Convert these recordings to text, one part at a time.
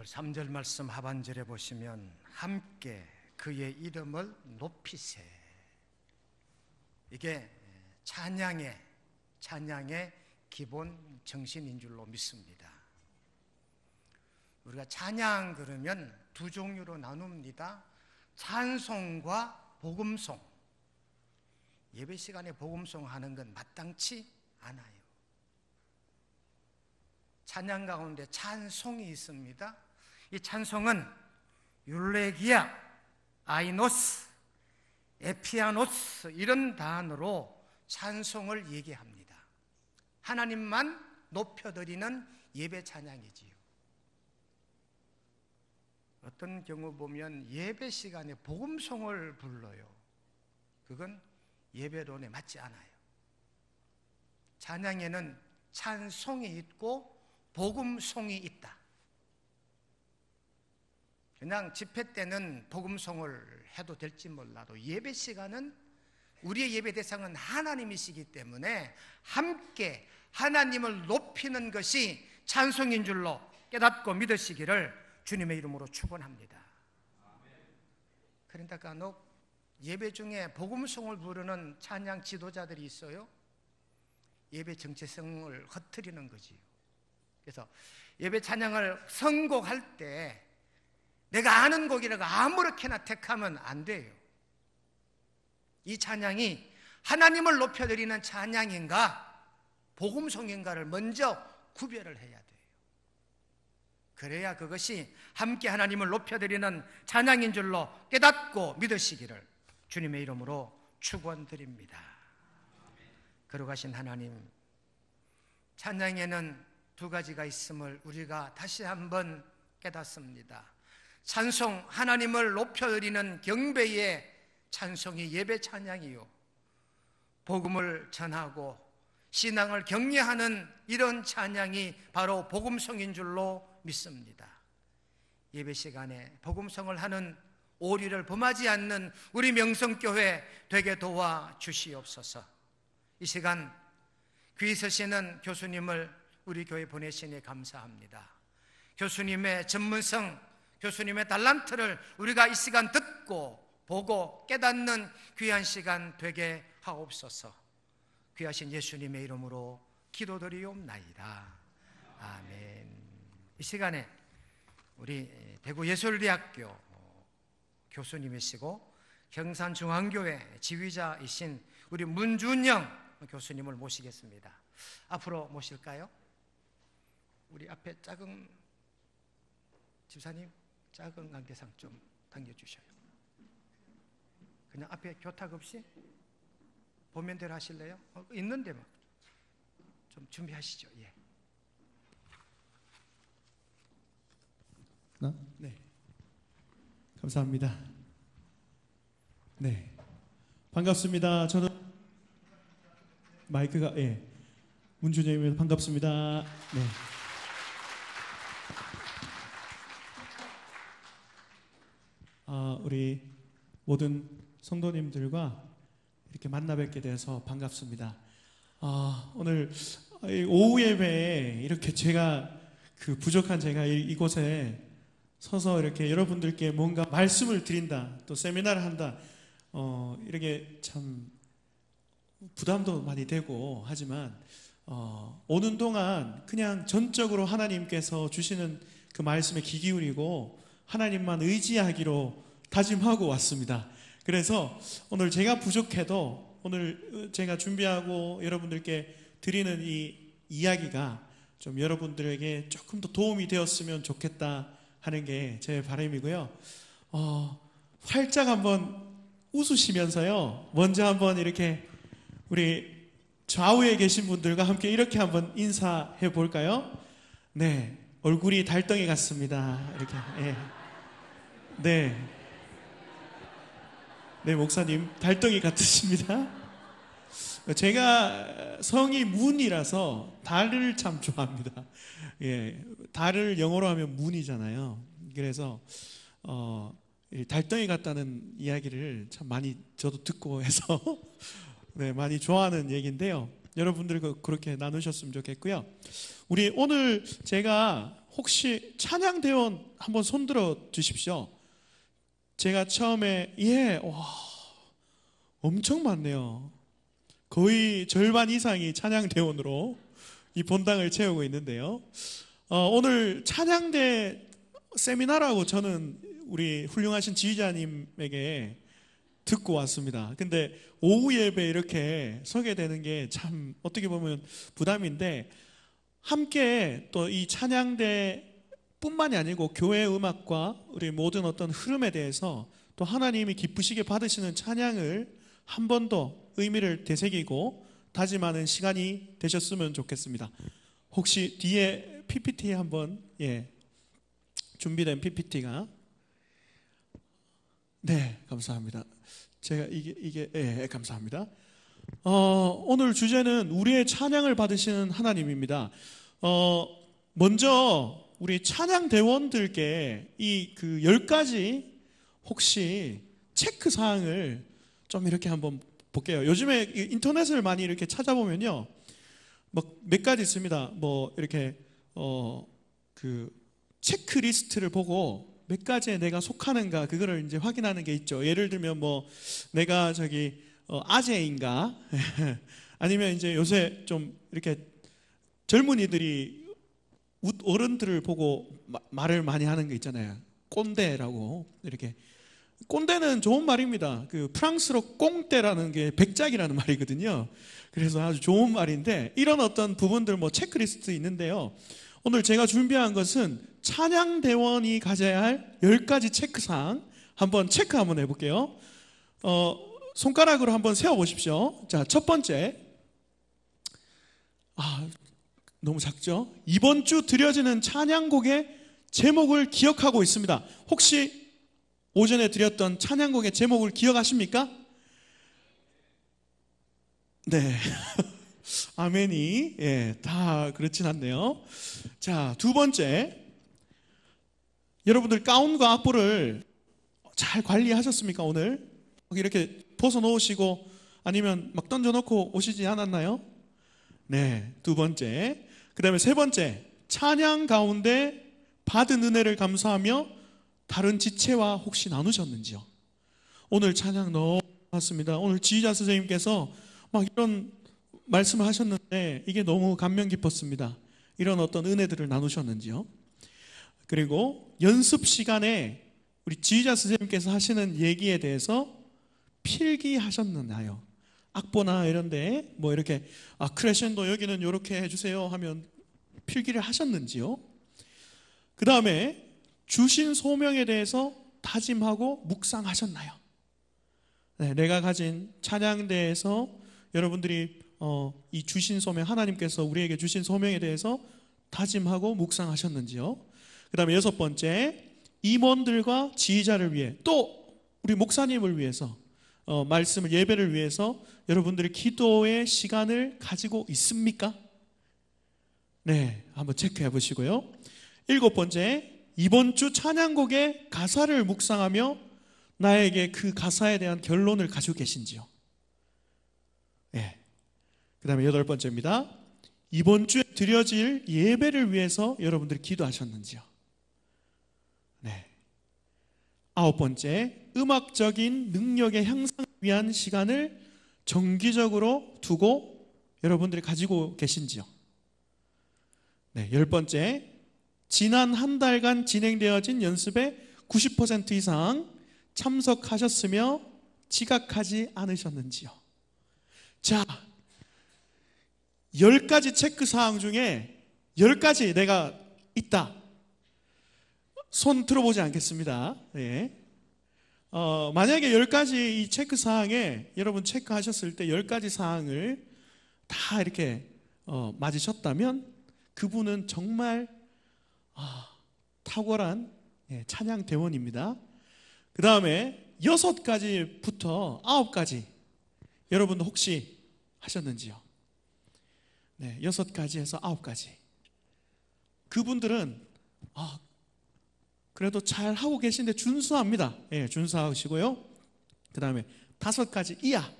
3절 말씀 하반절에 보시면 함께 그의 이름을 높이세. 이게 찬양의 기본 정신인 줄로 믿습니다. 우리가 찬양 그러면 두 종류로 나눕니다. 찬송과 복음송. 예배 시간에 복음송 하는 건 마땅치 않아요. 찬양 가운데 찬송이 있습니다. 이 찬송은 율레기야, 아이노스, 에피아노스 이런 단어로 찬송을 얘기합니다. 하나님만 높여드리는 예배 찬양이지요. 어떤 경우 보면 예배 시간에 복음송을 불러요. 그건 예배론에 맞지 않아요. 찬양에는 찬송이 있고 복음송이 있다. 그냥 집회 때는 복음송을 해도 될지 몰라도 예배 시간은 우리의 예배 대상은 하나님이시기 때문에 함께 하나님을 높이는 것이 찬송인 줄로 깨닫고 믿으시기를 주님의 이름으로 축원합니다. 그런데 간혹 예배 중에 복음송을 부르는 찬양 지도자들이 있어요. 예배 정체성을 흐트리는 거지요. 그래서 예배 찬양을 선곡할 때 내가 아는 곡이라고 아무렇게나 택하면 안 돼요. 이 찬양이 하나님을 높여드리는 찬양인가 복음송인가를 먼저 구별을 해야 돼요. 그래야 그것이 함께 하나님을 높여드리는 찬양인 줄로 깨닫고 믿으시기를 주님의 이름으로 축원드립니다. 거룩하신 하나님, 찬양에는 두 가지가 있음을 우리가 다시 한번 깨닫습니다. 찬송, 하나님을 높여드리는 경배의 찬송이 예배 찬양이요, 복음을 전하고 신앙을 격려하는 이런 찬양이 바로 복음송인 줄로 믿습니다. 예배 시간에 복음송을 하는 오리를 범하지 않는 우리 명성교회 되게 도와주시옵소서. 이 시간 귀 서시는 교수님을 우리 교회 보내시니 감사합니다. 교수님의 전문성, 교수님의 달란트를 우리가 이 시간 듣고 보고 깨닫는 귀한 시간 되게 하옵소서. 귀하신 예수님의 이름으로 기도드리옵나이다. 아멘. 이 시간에 우리 대구예술대학교 교수님이시고 경산중앙교회 지휘자이신 우리 문준영 교수님을 모시겠습니다. 앞으로 모실까요? 우리 앞에 작은 집사님, 작은 관계상 좀 당겨주셔요. 그냥 앞에 교탁 없이 보면 대로 하실래요? 있는데 막 좀 준비하시죠. 예. 네. 감사합니다. 네. 반갑습니다. 저는 마이크가 문준영입니다. 반갑습니다. 네. 우리 모든 성도님들과 이렇게 만나 뵙게 돼서 반갑습니다. 오늘 오후 예배에 이렇게 제가 부족한 제가 이곳에 서서 이렇게 여러분들께 뭔가 말씀을 드린다, 또 세미나를 한다, 이렇게 참 부담도 많이 되고 하지만 오는 동안 그냥 전적으로 하나님께서 주시는 그 말씀에 귀 기울이고 하나님만 의지하기로 다짐하고 왔습니다. 그래서 오늘 제가 부족해도 오늘 제가 준비하고 여러분들께 드리는 이 이야기가 좀 여러분들에게 조금 더 도움이 되었으면 좋겠다 하는 게 제 바람이고요. 활짝 한번 웃으시면서요, 먼저 한번 이렇게 우리 좌우에 계신 분들과 함께 이렇게 한번 인사해 볼까요? 네, 얼굴이 달덩이 같습니다. 이렇게. 네. 네, 목사님 달덩이 같으십니다. 제가 성이 문이라서 달을 참 좋아합니다. 달을 영어로 하면 문이잖아요. 그래서 달덩이 같다는 이야기를 참 많이 저도 듣고 해서 네, 많이 좋아하는 얘기인데요. 여러분들 그렇게 나누셨으면 좋겠고요. 우리 오늘 제가 혹시 찬양대원 한번 손들어 주십시오. 제가 처음에 와, 엄청 많네요. 거의 절반 이상이 찬양대원으로 이 본당을 채우고 있는데요. 오늘 찬양대 세미나라고 저는 우리 훌륭하신 지휘자님에게 듣고 왔습니다. 근데 오후 예배 이렇게 서게 되는 게 참 어떻게 보면 부담인데, 함께 또 이 찬양대 뿐만이 아니고 교회 음악과 우리 모든 어떤 흐름에 대해서 또 하나님이 기쁘시게 받으시는 찬양을 한 번 더 의미를 되새기고 다짐하는 시간이 되셨으면 좋겠습니다. 혹시 뒤에 PPT 한번, 준비된 PPT가, 네, 감사합니다. 제가 감사합니다. 오늘 주제는 우리의 찬양을 받으시는 하나님입니다. 먼저 우리 찬양 대원들께 이 그 10가지 혹시 체크 사항을 좀 이렇게 한번 볼게요. 요즘에 인터넷을 많이 이렇게 찾아보면요, 몇 가지 있습니다. 이렇게 그 체크리스트를 보고 몇 가지에 내가 속하는가 그거를 이제 확인하는 게 있죠. 예를 들면 내가 아재인가 아니면 이제 요새 좀 이렇게 젊은이들이 어른들을 보고 말을 많이 하는 게 있잖아요. 꼰대라고. 이렇게 꼰대는 좋은 말입니다. 그 프랑스로 꽁대라는 게 백작이라는 말이거든요. 그래서 아주 좋은 말인데, 이런 어떤 부분들 체크리스트 있는데요. 오늘 제가 준비한 것은 찬양대원이 가져야 할 10가지 체크사항 한번 해볼게요. 손가락으로 한번 세워보십시오. 자, 첫 번째. 너무 작죠? 이번 주 드려지는 찬양곡의 제목을 기억하고 있습니다. 혹시 오전에 드렸던 찬양곡의 제목을 기억하십니까? 네. 아멘이, 다 그렇진 않네요. 자, 두 번째. 여러분들 가운과 악보를 잘 관리하셨습니까, 오늘? 이렇게 벗어 놓으시고 아니면 막 던져 놓고 오시지 않았나요? 네, 두 번째. 그 다음에 세 번째. 찬양 가운데 받은 은혜를 감사하며 다른 지체와 혹시 나누셨는지요? 오늘 찬양 너무 좋았습니다. 오늘 지휘자 선생님께서 막 이런 말씀을 하셨는데 이게 너무 감명 깊었습니다. 이런 어떤 은혜들을 나누셨는지요? 그리고 연습 시간에 우리 지휘자 선생님께서 하시는 얘기에 대해서 필기하셨나요? 악보나 이런데 이렇게 크레셴도 여기는 이렇게 해주세요 하면 필기를 하셨는지요? 그 다음에 주신 소명에 대해서 다짐하고 묵상하셨나요? 네, 내가 가진 찬양대에서 여러분들이 이 주신 소명, 하나님께서 우리에게 주신 소명에 대해서 다짐하고 묵상하셨는지요? 그 다음에 여섯 번째, 임원들과 지휘자를 위해 또 우리 목사님을 위해서 말씀을, 예배를 위해서 여러분들이 기도의 시간을 가지고 있습니까? 네, 한번 체크해 보시고요. 일곱 번째, 이번 주 찬양곡의 가사를 묵상하며 나에게 그 가사에 대한 결론을 가지고 계신지요? 네. 그 다음에 여덟 번째입니다. 이번 주에 드려질 예배를 위해서 여러분들이 기도하셨는지요? 네. 아홉 번째, 음악적인 능력의 향상을 위한 시간을 정기적으로 두고 여러분들이 가지고 계신지요? 네. 열 번째, 지난 한 달간 진행되어진 연습에 90% 이상 참석하셨으며 지각하지 않으셨는지요? 자, 10가지 체크사항 중에 10가지 내가 있다. 손 들어보지 않겠습니다. 네. 만약에 10가지 이 체크사항에 여러분 체크하셨을 때 10가지 사항을 다 이렇게 맞으셨다면 그분은 정말 탁월한 찬양 대원입니다. 그 다음에 6가지부터 9가지 여러분도 혹시 하셨는지요? 네, 6가지에서 9가지. 그분들은 그래도 잘 하고 계신데 준수합니다. 예, 준수하시고요. 그 다음에 5가지 이하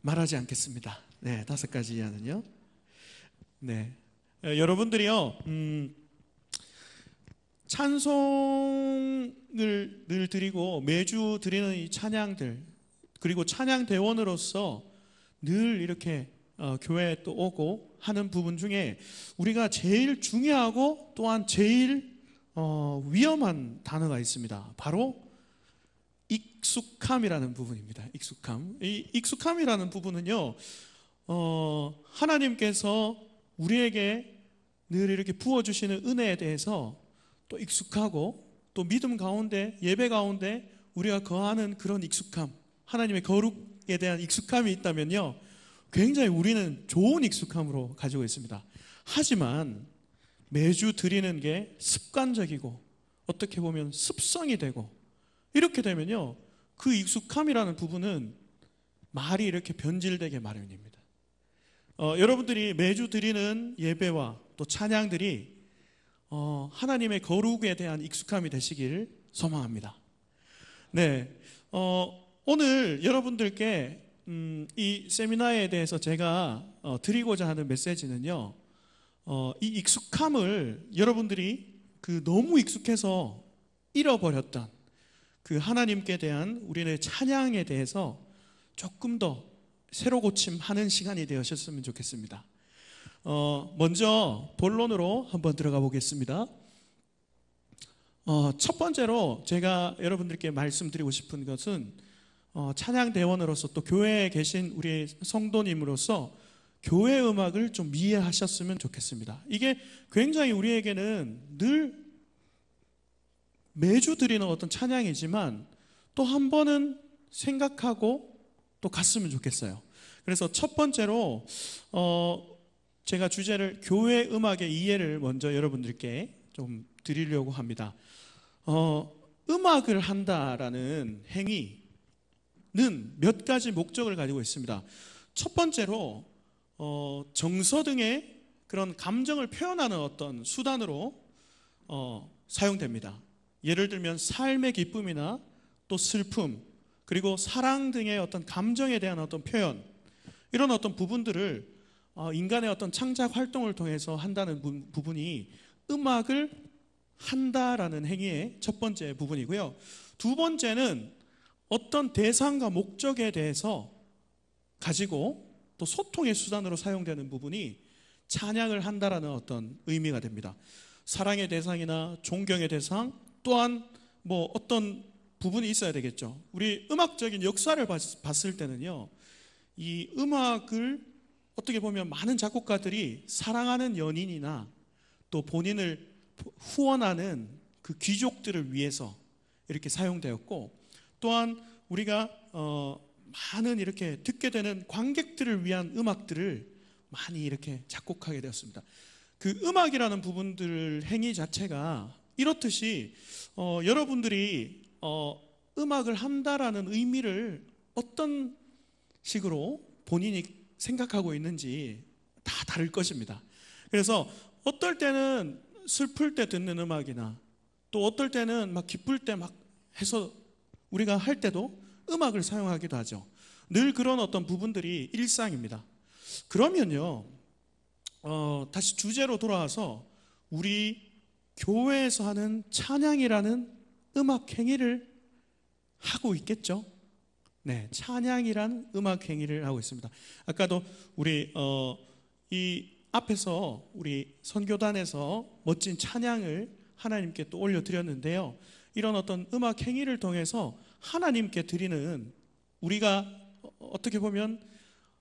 말하지 않겠습니다. 네, 5가지 이하는요. 네, 여러분들이요, 찬송을 늘 드리고 매주 드리는 이 찬양들, 그리고 찬양 대원으로서 늘 이렇게 교회에 또 오고 하는 부분 중에 우리가 제일 중요하고 또한 제일 위험한 단어가 있습니다. 바로 익숙함이라는 부분입니다. 익숙함. 이 익숙함이라는 부분은요, 하나님께서 우리에게 늘 이렇게 부어주시는 은혜에 대해서 또 익숙하고 또 믿음 가운데, 예배 가운데 우리가 거하는 그런 익숙함, 하나님의 거룩에 대한 익숙함이 있다면요, 굉장히 우리는 좋은 익숙함으로 가지고 있습니다. 하지만 매주 드리는 게 습관적이고 어떻게 보면 습성이 되고 이렇게 되면요, 그 익숙함이라는 부분은 말이 이렇게 변질되게 마련입니다. 여러분들이 매주 드리는 예배와 또 찬양들이 하나님의 거룩에 대한 익숙함이 되시길 소망합니다. 네, 오늘 여러분들께 이 세미나에 대해서 제가 드리고자 하는 메시지는요, 이 익숙함을 여러분들이 그 너무 익숙해서 잃어버렸던 그 하나님께 대한 우리의 찬양에 대해서 조금 더 새로 고침하는 시간이 되셨으면 좋겠습니다. 먼저 본론으로 한번 들어가 보겠습니다. 첫 번째로 제가 여러분들께 말씀드리고 싶은 것은 찬양 대원으로서 또 교회에 계신 우리 성도님으로서 교회 음악을 좀 이해하셨으면 좋겠습니다. 이게 굉장히 우리에게는 늘 매주 드리는 어떤 찬양이지만 또 한 번은 생각하고 또 갔으면 좋겠어요. 그래서 첫 번째로 제가 주제를 교회 음악의 이해를 먼저 여러분들께 좀 드리려고 합니다. 음악을 한다라는 행위는 몇 가지 목적을 가지고 있습니다. 첫 번째로 정서 등의 그런 감정을 표현하는 어떤 수단으로 사용됩니다. 예를 들면 삶의 기쁨이나 또 슬픔, 그리고 사랑 등의 어떤 감정에 대한 어떤 표현, 이런 어떤 부분들을 인간의 어떤 창작 활동을 통해서 한다는 부분이 음악을 한다라는 행위의 첫 번째 부분이고요. 두 번째는 어떤 대상과 목적에 대해서 가지고 또 소통의 수단으로 사용되는 부분이 찬양을 한다라는 어떤 의미가 됩니다. 사랑의 대상이나 존경의 대상, 또한 뭐 어떤 부분이 있어야 되겠죠. 우리 음악적인 역사를 봤을 때는요, 이 음악을 어떻게 보면 많은 작곡가들이 사랑하는 연인이나 또 본인을 후원하는 그 귀족들을 위해서 이렇게 사용되었고, 또한 우리가 많은 이렇게 듣게 되는 관객들을 위한 음악들을 많이 이렇게 작곡하게 되었습니다. 그 음악이라는 부분들 행위 자체가 이렇듯이 여러분들이 음악을 한다라는 의미를 어떤 식으로 본인이 생각하고 있는지 다 다를 것입니다. 그래서 어떨 때는 슬플 때 듣는 음악이나 또 어떨 때는 막 기쁠 때 막 해서 우리가 할 때도 음악을 사용하기도 하죠. 늘 그런 어떤 부분들이 일상입니다. 그러면요, 다시 주제로 돌아와서 우리 교회에서 하는 찬양이라는 음악 행위를 하고 있겠죠? 네, 찬양이라는 음악 행위를 하고 있습니다. 아까도 우리 이 앞에서 우리 선교단에서 멋진 찬양을 하나님께 또 올려드렸는데요. 이런 어떤 음악 행위를 통해서 하나님께 드리는, 우리가 어떻게 보면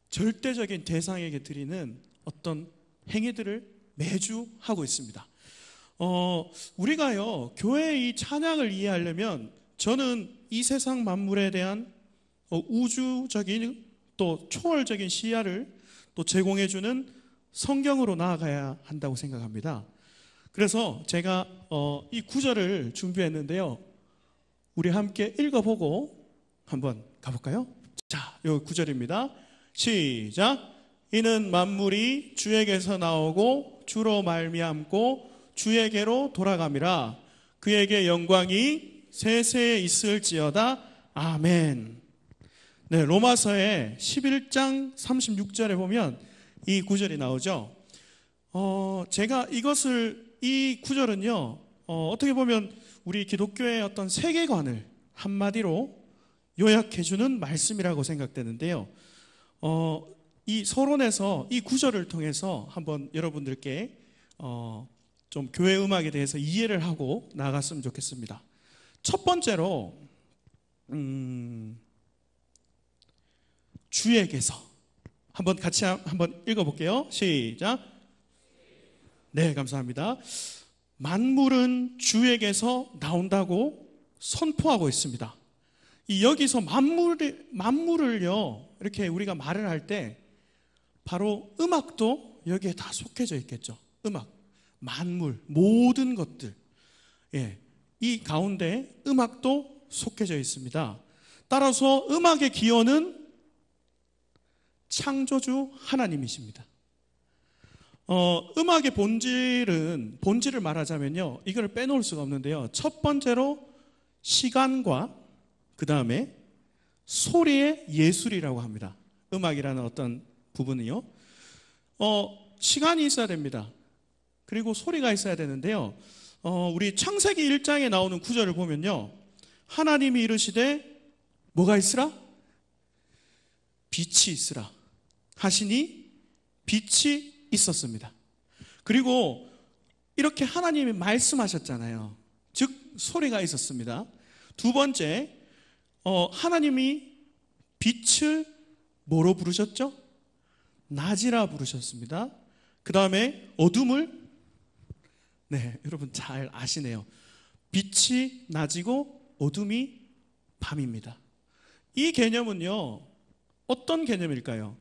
절대적인 대상에게 드리는 어떤 행위들을 매주 하고 있습니다. 우리가요, 교회의 이 찬양을 이해하려면 저는 이 세상 만물에 대한 우주적인 또 초월적인 시야를 또 제공해주는 성경으로 나아가야 한다고 생각합니다. 그래서 제가 이 구절을 준비했는데요. 우리 함께 읽어보고 한번 가볼까요? 자, 이 구절입니다. 시작. 이는 만물이 주에게서 나오고 주로 말미암고 주에게로 돌아감이라. 그에게 영광이 세세에 있을지어다. 아멘. 네, 로마서의 11장 36절에 보면 이 구절이 나오죠. 제가 이 구절은요, 어떻게 보면 우리 기독교의 어떤 세계관을 한마디로 요약해주는 말씀이라고 생각되는데요. 이 서론에서 이 구절을 통해서 한번 여러분들께 좀 교회 음악에 대해서 이해를 하고 나갔으면 좋겠습니다. 첫 번째로 주에게서 한번 같이 한번 읽어볼게요. 시작. 네, 감사합니다. 만물은 주에게서 나온다고 선포하고 있습니다. 여기서 만물을요, 이렇게 우리가 말을 할 때 바로 음악도 여기에 다 속해져 있겠죠. 음악, 만물, 모든 것들. 예, 이 가운데 음악도 속해져 있습니다. 따라서 음악의 기원은 창조주 하나님이십니다. 음악의 본질을 말하자면요, 이걸 빼놓을 수가 없는데요. 첫 번째로 시간과 그 다음에 소리의 예술이라고 합니다. 음악이라는 어떤 부분은요. 시간이 있어야 됩니다. 그리고 소리가 있어야 되는데요. 우리 창세기 1장에 나오는 구절을 보면요. 하나님이 이르시되 뭐가 있으라? 빛이 있으라 하시니 빛이 있었습니다. 그리고 이렇게 하나님이 말씀하셨잖아요. 즉 소리가 있었습니다. 두 번째, 하나님이 빛을 뭐로 부르셨죠? 낮이라 부르셨습니다. 그 다음에 어둠을, 네, 여러분 잘 아시네요. 빛이 낮이고 어둠이 밤입니다. 이 개념은요, 어떤 개념일까요?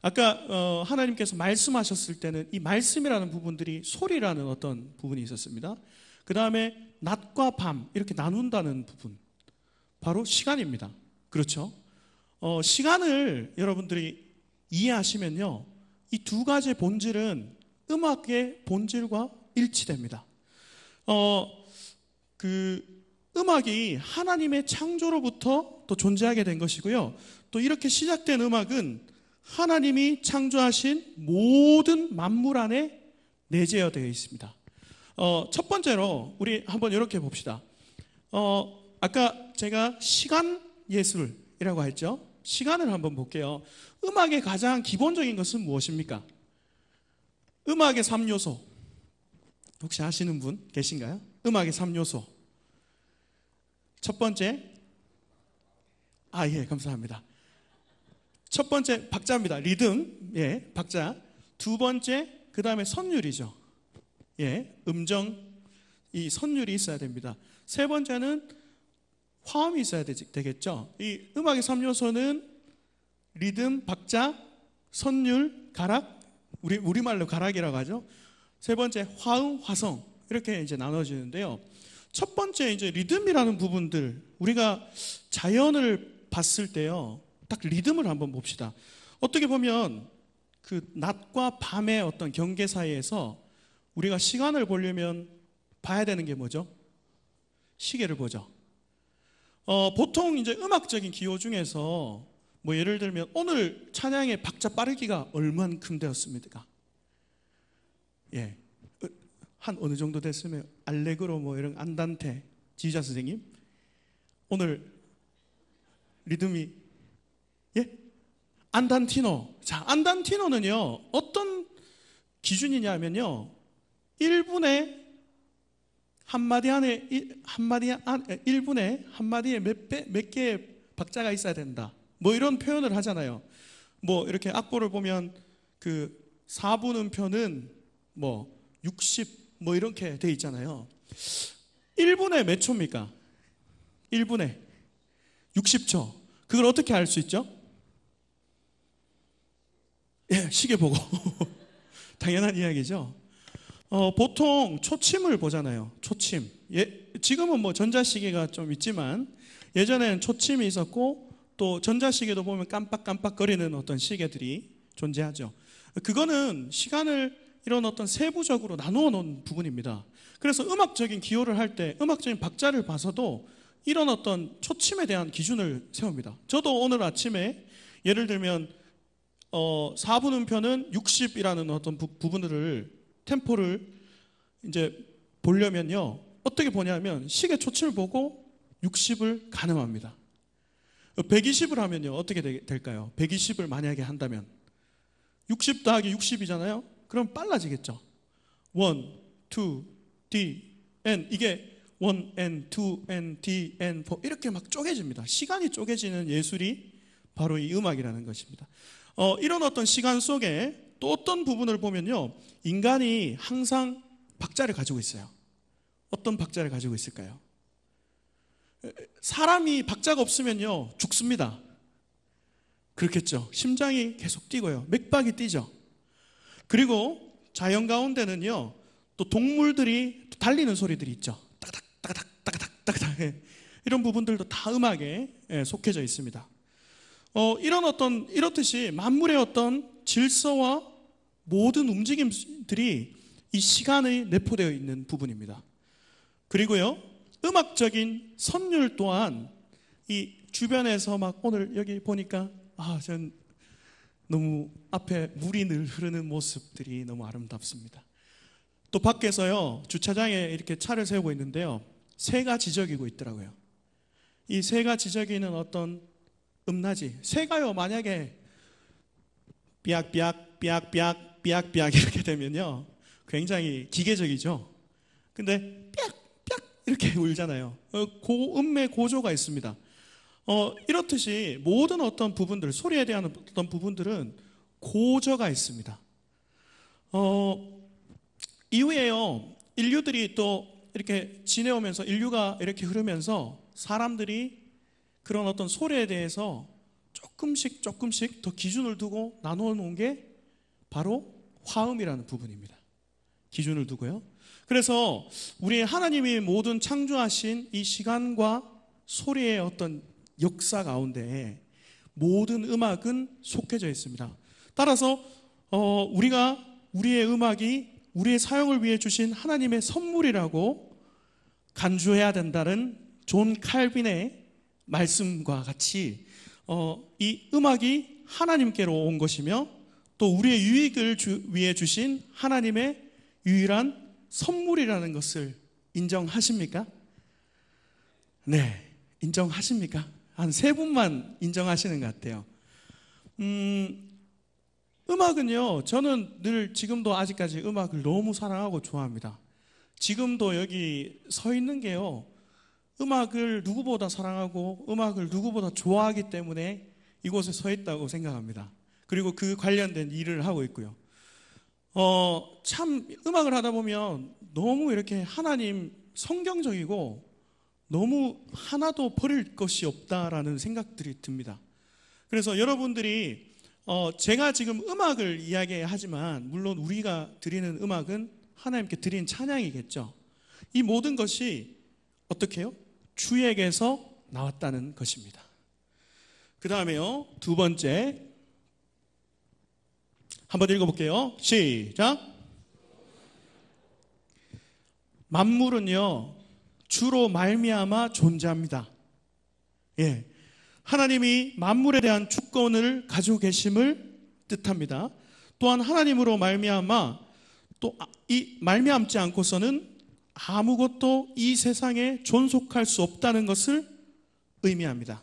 아까 하나님께서 말씀하셨을 때는 이 말씀이라는 부분들이 소리라는 어떤 부분이 있었습니다. 그 다음에 낮과 밤 이렇게 나눈다는 부분, 바로 시간입니다. 그렇죠? 시간을 여러분들이 이해하시면요, 이 두 가지의 본질은 음악의 본질과 일치됩니다. 음악이 하나님의 창조로부터 또 존재하게 된 것이고요. 또 이렇게 시작된 음악은 하나님이 창조하신 모든 만물 안에 내재되어 있습니다. 첫 번째로 우리 한번 이렇게 봅시다. 아까 제가 시간 예술이라고 했죠. 시간을 한번 볼게요. 음악의 가장 기본적인 것은 무엇입니까? 음악의 3요소. 혹시 아시는 분 계신가요? 음악의 3요소. 첫 번째, 예, 감사합니다. 첫 번째 박자입니다. 리듬, 예, 박자. 두 번째, 그 다음에 선율이죠. 예, 음정, 이 선율이 있어야 됩니다. 세 번째는 화음이 있어야 되겠죠. 이 음악의 3요소는 리듬, 박자, 선율, 가락, 우리말로 가락이라고 하죠. 세 번째, 화음, 화성, 이렇게 이제 나눠지는데요. 첫 번째, 이제 리듬이라는 부분들, 우리가 자연을 봤을 때요, 딱 리듬을 한번 봅시다. 어떻게 보면 그 낮과 밤의 어떤 경계 사이에서 우리가 시간을 보려면 봐야 되는 게 뭐죠? 시계를 보죠. 보통 이제 음악적인 기호 중에서 뭐 예를 들면 오늘 찬양의 박자 빠르기가 얼만큼 되었습니까? 예, 한 어느 정도 됐으면 알레그로 뭐 이런 안단테 지휘자 선생님, 오늘 리듬이 예? 안단티노. 자, 안단티노는요, 어떤 기준이냐면요, 1분에 한마디 안에, 1분에 한마디에 몇 개의 박자가 있어야 된다. 뭐 이런 표현을 하잖아요. 뭐 이렇게 악보를 보면 그 4분음표는 뭐 60, 뭐 이렇게 돼 있잖아요. 1분에 몇 초입니까? 1분에 60초. 그걸 어떻게 알 수 있죠? 예, 시계 보고. 당연한 이야기죠. 보통 초침을 보잖아요. 초침. 예, 지금은 뭐 전자시계가 좀 있지만 예전에는 초침이 있었고 또 전자시계도 보면 깜빡깜빡거리는 어떤 시계들이 존재하죠. 그거는 시간을 이런 어떤 세부적으로 나누어 놓은 부분입니다. 그래서 음악적인 기호를 할 때 음악적인 박자를 봐서도 이런 어떤 초침에 대한 기준을 세웁니다. 저도 오늘 아침에 예를 들면 4분음표는 60이라는 어떤 부분들을 템포를 이제 보려면요, 어떻게 보냐면 시계 초침을 보고 60을 가늠합니다. 120을 하면요 어떻게 될까요? 120을 만약에 한다면 60 더하기 60이잖아요. 그럼 빨라지겠죠. 1, 2, D, N, 이게 1, N, 2, N, D, N, 4 이렇게 막 쪼개집니다. 시간이 쪼개지는 예술이 바로 이 음악이라는 것입니다. 이런 어떤 시간 속에 또 어떤 부분을 보면요, 인간이 항상 박자를 가지고 있어요. 어떤 박자를 가지고 있을까요? 사람이 박자가 없으면요 죽습니다. 그렇겠죠. 심장이 계속 뛰고요, 맥박이 뛰죠. 그리고 자연 가운데는요 또 동물들이 달리는 소리들이 있죠. 따가닥 따가닥 따가닥 따가닥, 이런 부분들도 다 음악에 속해져 있습니다. 이렇듯이 만물의 어떤 질서와 모든 움직임들이 이 시간에 내포되어 있는 부분입니다. 그리고요, 음악적인 선율 또한 이 주변에서 막 오늘 여기 보니까 전 너무 앞에 물이 늘 흐르는 모습들이 너무 아름답습니다. 또 밖에서요, 주차장에 이렇게 차를 세우고 있는데요, 새가 지저귀고 있더라고요. 이 새가 지저귀는 어떤 음낮이, 새가요 만약에 삐약삐약 삐약삐약 삐약삐약 이렇게 되면요 굉장히 기계적이죠. 근데 삐약삐약 이렇게 울잖아요. 고음의 고조가 있습니다. 이렇듯이 모든 어떤 부분들, 소리에 대한 어떤 부분들은 고저가 있습니다. 이후에요, 인류들이 또 이렇게 지내오면서, 인류가 이렇게 흐르면서 사람들이 그런 어떤 소리에 대해서 조금씩 더 기준을 두고 나누어 놓은 게 바로 화음이라는 부분입니다. 기준을 두고요. 그래서 우리 하나님이 모든 창조하신 이 시간과 소리의 어떤 역사 가운데 모든 음악은 속해져 있습니다. 따라서 우리가 우리의 음악이 우리의 사용을 위해 주신 하나님의 선물이라고 간주해야 된다는 존 칼빈의 말씀과 같이 이 음악이 하나님께로 온 것이며 또 우리의 유익을 위해 주신 하나님의 유일한 선물이라는 것을 인정하십니까? 네, 인정하십니까? 한 3분만 인정하시는 것 같아요. 음악은요, 저는 늘 지금도 아직까지 음악을 너무 사랑하고 좋아합니다. 지금도 여기 서 있는 게요, 음악을 누구보다 사랑하고 음악을 누구보다 좋아하기 때문에 이곳에 서 있다고 생각합니다. 그리고 그 관련된 일을 하고 있고요. 참 음악을 하다 보면 너무 이렇게 하나님 성경적이고 너무 하나도 버릴 것이 없다라는 생각들이 듭니다. 그래서 여러분들이 제가 지금 음악을 이야기하지만 물론 우리가 드리는 음악은 하나님께 드린 찬양이겠죠. 이 모든 것이 어떻게 해요? 주에게서 나왔다는 것입니다. 그 다음에요, 2번째 한번 읽어볼게요. 시작. 만물은요 주로 말미암아 존재합니다. 예, 하나님이 만물에 대한 주권을 가지고 계심을 뜻합니다. 또한 하나님으로 말미암아 또 이 말미암지 않고서는 아무것도 이 세상에 존속할 수 없다는 것을 의미합니다.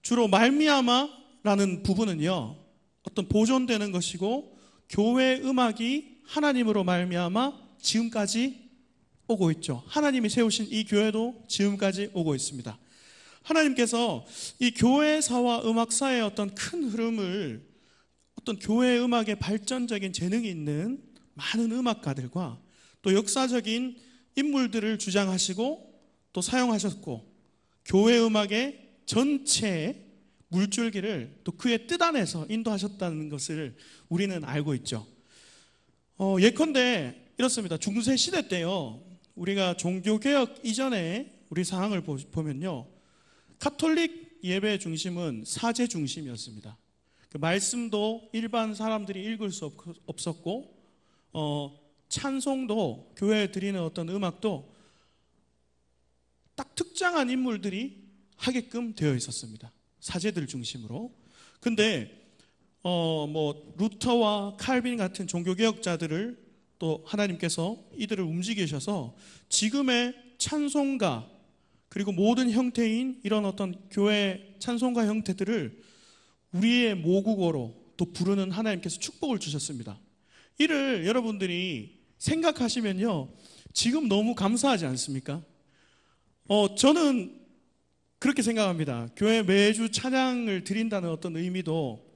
주로 말미암아라는 부분은요 어떤 보존되는 것이고 교회 음악이 하나님으로 말미암아 지금까지 오고 있죠. 하나님이 세우신 이 교회도 지금까지 오고 있습니다. 하나님께서 이 교회사와 음악사의 어떤 큰 흐름을 어떤 교회 음악의 발전적인 재능이 있는 많은 음악가들과 또 역사적인 인물들을 주장하시고 또 사용하셨고 교회 음악의 전체의 물줄기를 또 그의 뜻 안에서 인도하셨다는 것을 우리는 알고 있죠. 예컨대 이렇습니다. 중세 시대 때요, 우리가 종교개혁 이전에 우리 상황을 보면요, 가톨릭 예배 중심은 사제 중심이었습니다. 그 말씀도 일반 사람들이 읽을 수 없었고 찬송도 교회에 드리는 어떤 음악도 딱 특정한 인물들이 하게끔 되어 있었습니다. 사제들 중심으로. 근데 루터와 칼빈 같은 종교개혁자들을 또 하나님께서 이들을 움직이셔서 지금의 찬송가 그리고 모든 형태인 이런 어떤 교회 찬송가 형태들을 우리의 모국어로 또 부르는 하나님께서 축복을 주셨습니다. 이를 여러분들이 생각하시면요, 지금 너무 감사하지 않습니까? 저는 그렇게 생각합니다. 교회 매주 찬양을 드린다는 어떤 의미도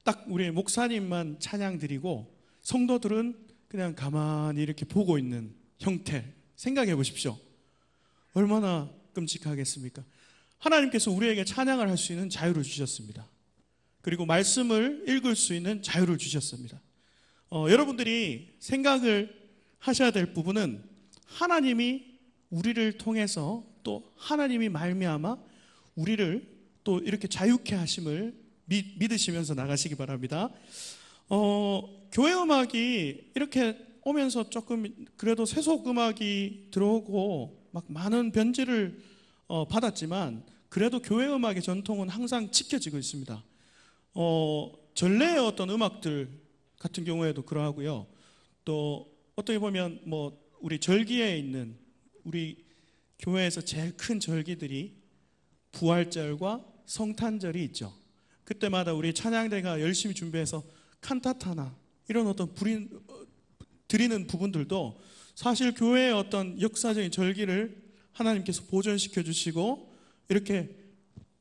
딱 우리 목사님만 찬양 드리고 성도들은 그냥 가만히 이렇게 보고 있는 형태 생각해 보십시오. 얼마나 끔찍하겠습니까? 하나님께서 우리에게 찬양을 할 수 있는 자유를 주셨습니다. 그리고 말씀을 읽을 수 있는 자유를 주셨습니다. 여러분들이 생각을 하셔야 될 부분은 하나님이 우리를 통해서 또 하나님이 말미암아 우리를 또 이렇게 자유케 하심을 믿으시면서 나가시기 바랍니다. 교회 음악이 이렇게 오면서 조금 그래도 세속 음악이 들어오고 막 많은 변질을 받았지만 그래도 교회 음악의 전통은 항상 지켜지고 있습니다. 전래의 어떤 음악들 같은 경우에도 그러하고요. 또 어떻게 보면 뭐 우리 절기에 있는 우리 교회에서 제일 큰 절기들이 부활절과 성탄절이 있죠. 그때마다 우리 찬양대가 열심히 준비해서 칸타타나 이런 어떤 드리는 부분들도 사실 교회의 어떤 역사적인 절기를 하나님께서 보존시켜 주시고 이렇게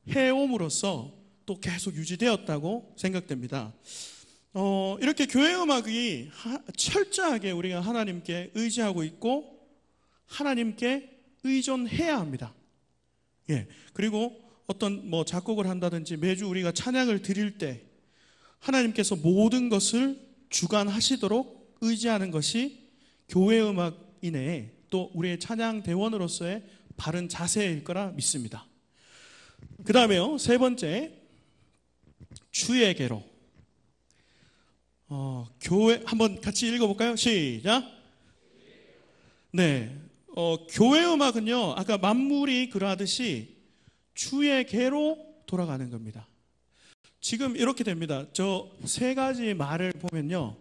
해옴으로써 또 계속 유지되었다고 생각됩니다. 이렇게 교회 음악이 철저하게 우리가 하나님께 의지하고 있고 하나님께 의존해야 합니다. 예. 그리고 어떤 뭐 작곡을 한다든지 매주 우리가 찬양을 드릴 때 하나님께서 모든 것을 주관하시도록 의지하는 것이 교회 음악 이내에 또 우리의 찬양 대원으로서의 바른 자세일 거라 믿습니다. 그 다음에요, 세 번째, 주에게로. 교회 한번 같이 읽어볼까요? 시작. 네, 교회 음악은요, 아까 만물이 그러하듯이 주에게로 돌아가는 겁니다. 지금 이렇게 됩니다. 저 세 가지 말을 보면요,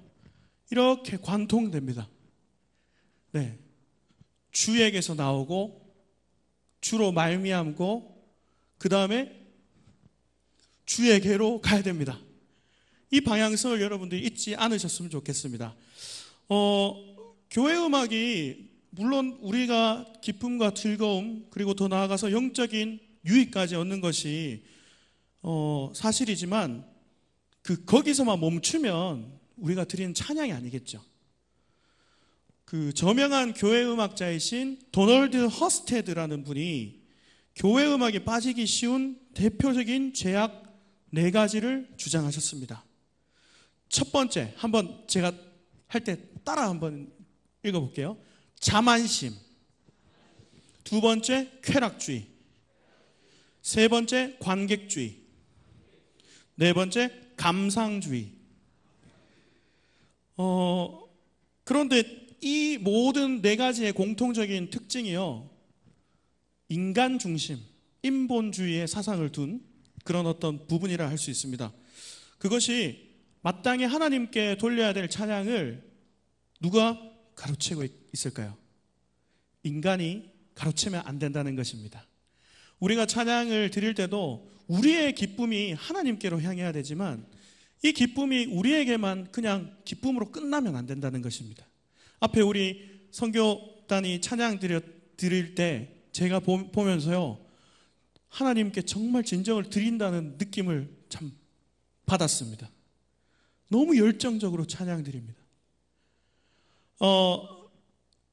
이렇게 관통됩니다. 네, 주에게서 나오고 주로 말미암고 그 다음에 주에게로 가야 됩니다. 이 방향성을 여러분들이 잊지 않으셨으면 좋겠습니다. 교회 음악이 물론 우리가 기쁨과 즐거움 그리고 더 나아가서 영적인 유익까지 얻는 것이 사실이지만 거기서만 멈추면 우리가 드리는 찬양이 아니겠죠. 그 저명한 교회 음악자이신 도널드 허스테드라는 분이 교회 음악에 빠지기 쉬운 대표적인 죄악 4가지를 주장하셨습니다. 첫 번째, 한번 제가 할 때 따라 한번 읽어볼게요. 자만심. 두 번째, 쾌락주의. 세 번째, 관객주의. 네 번째, 감상주의. 그런데 이 모든 4가지의 공통적인 특징이요, 인간 중심, 인본주의의 사상을 둔 그런 어떤 부분이라 할 수 있습니다. 그것이 마땅히 하나님께 돌려야 될 찬양을 누가 가로채고 있을까요? 인간이 가로채면 안 된다는 것입니다. 우리가 찬양을 드릴 때도 우리의 기쁨이 하나님께로 향해야 되지만 이 기쁨이 우리에게만 그냥 기쁨으로 끝나면 안 된다는 것입니다. 앞에 우리 선교단이 찬양 드릴 때 제가 보면서요, 하나님께 정말 진정을 드린다는 느낌을 참 받았습니다. 너무 열정적으로 찬양 드립니다.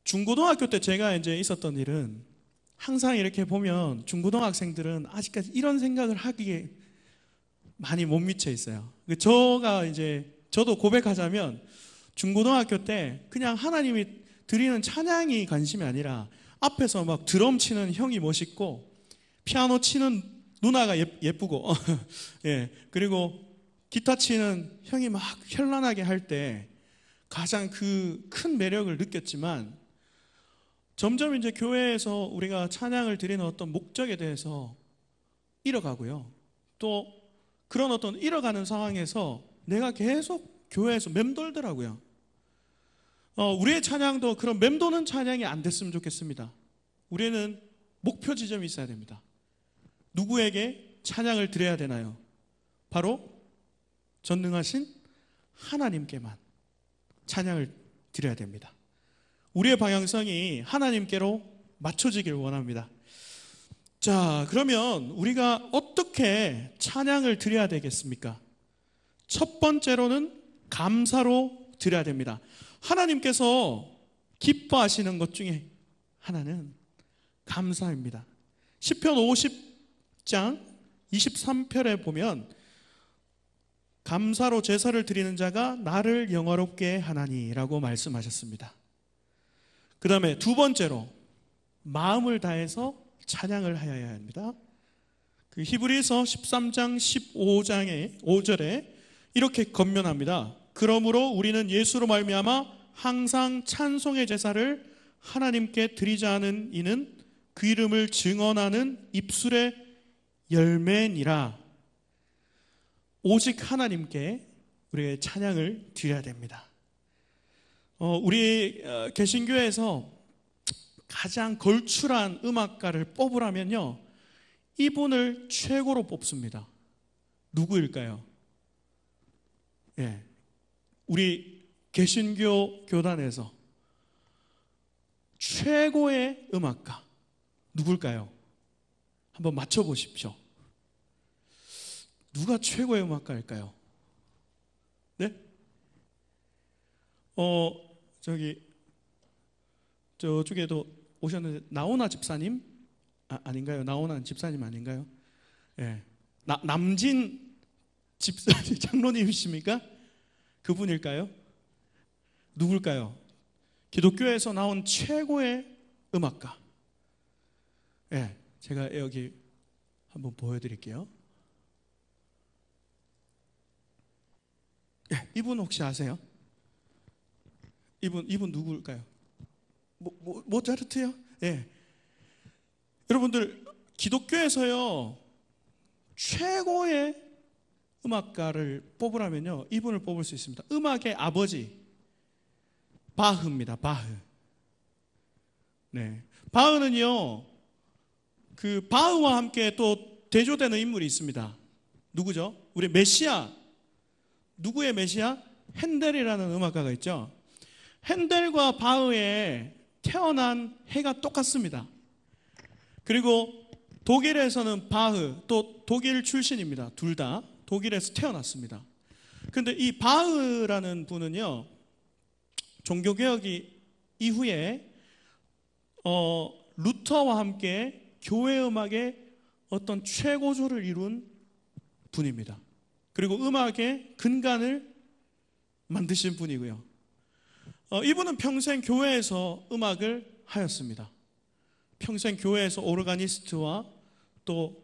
중고등학교 때 제가 이제 있었던 일은 항상 이렇게 보면 중고등학생들은 아직까지 이런 생각을 하기에 많이 못 미쳐 있어요. 저도 고백하자면 중고등학교 때 그냥 하나님이 드리는 찬양이 관심이 아니라 앞에서 막 드럼 치는 형이 멋있고 피아노 치는 누나가 예쁘고 예, 그리고 기타 치는 형이 막 현란하게 할 때 가장 그 큰 매력을 느꼈지만 점점 이제 교회에서 우리가 찬양을 드리는 어떤 목적에 대해서 잃어가고요. 또 그런 어떤 잃어가는 상황에서 내가 계속 교회에서 맴돌더라고요. 우리의 찬양도 그런 맴도는 찬양이 안 됐으면 좋겠습니다. 우리는 목표 지점이 있어야 됩니다. 누구에게 찬양을 드려야 되나요? 바로 전능하신 하나님께만 찬양을 드려야 됩니다. 우리의 방향성이 하나님께로 맞춰지길 원합니다. 자, 그러면 우리가 어떻게 찬양을 드려야 되겠습니까? 첫 번째로는 감사로 드려야 됩니다. 하나님께서 기뻐하시는 것 중에 하나는 감사입니다. 시편 50장 23편에 보면 감사로 제사를 드리는 자가 나를 영화롭게 하나니라고 말씀하셨습니다. 그 다음에 두 번째로 마음을 다해서 찬양을 하여야 합니다. 그 히브리서 13장 15장의 5절에 이렇게 권면합니다. 그러므로 우리는 예수로 말미암아 항상 찬송의 제사를 하나님께 드리자 하는 이는 그 이름을 증언하는 입술의 열매니라. 오직 하나님께 우리의 찬양을 드려야 됩니다. 우리 개신교에서 가장 걸출한 음악가를 뽑으라면요, 이분을 최고로 뽑습니다. 누구일까요? 예, 우리 개신교 교단에서 최고의 음악가 누굴까요? 한번 맞춰보십시오. 누가 최고의 음악가일까요? 네? 저쪽에도 오셨는데 나오나 집사님? 아닌가요? 나오나 집사님 아닌가요? 예. 남진 장로님이십니까? 그분일까요? 누굴까요? 기독교에서 나온 최고의 음악가. 예, 제가 여기 한번 보여드릴게요. 예, 이분 혹시 아세요? 이분 누굴까요? 모차르트요? 예. 여러분들, 기독교에서요, 최고의 음악가를 뽑으라면요, 이분을 뽑을 수 있습니다. 음악의 아버지, 바흐입니다. 바흐. 네. 바흐는요, 그 바흐와 함께 또 대조되는 인물이 있습니다. 누구죠? 우리 메시아. 누구의 메시아? 핸델이라는 음악가가 있죠. 핸델과 바흐의 태어난 해가 똑같습니다. 그리고 독일에서는 바흐, 또 독일 출신입니다. 둘 다 독일에서 태어났습니다. 그런데 이 바흐라는 분은요, 종교개혁이 이후에 루터와 함께 교회 음악의 어떤 최고조를 이룬 분입니다. 그리고 음악의 근간을 만드신 분이고요. 이분은 평생 교회에서 음악을 하였습니다. 평생 교회에서 오르가니스트와 또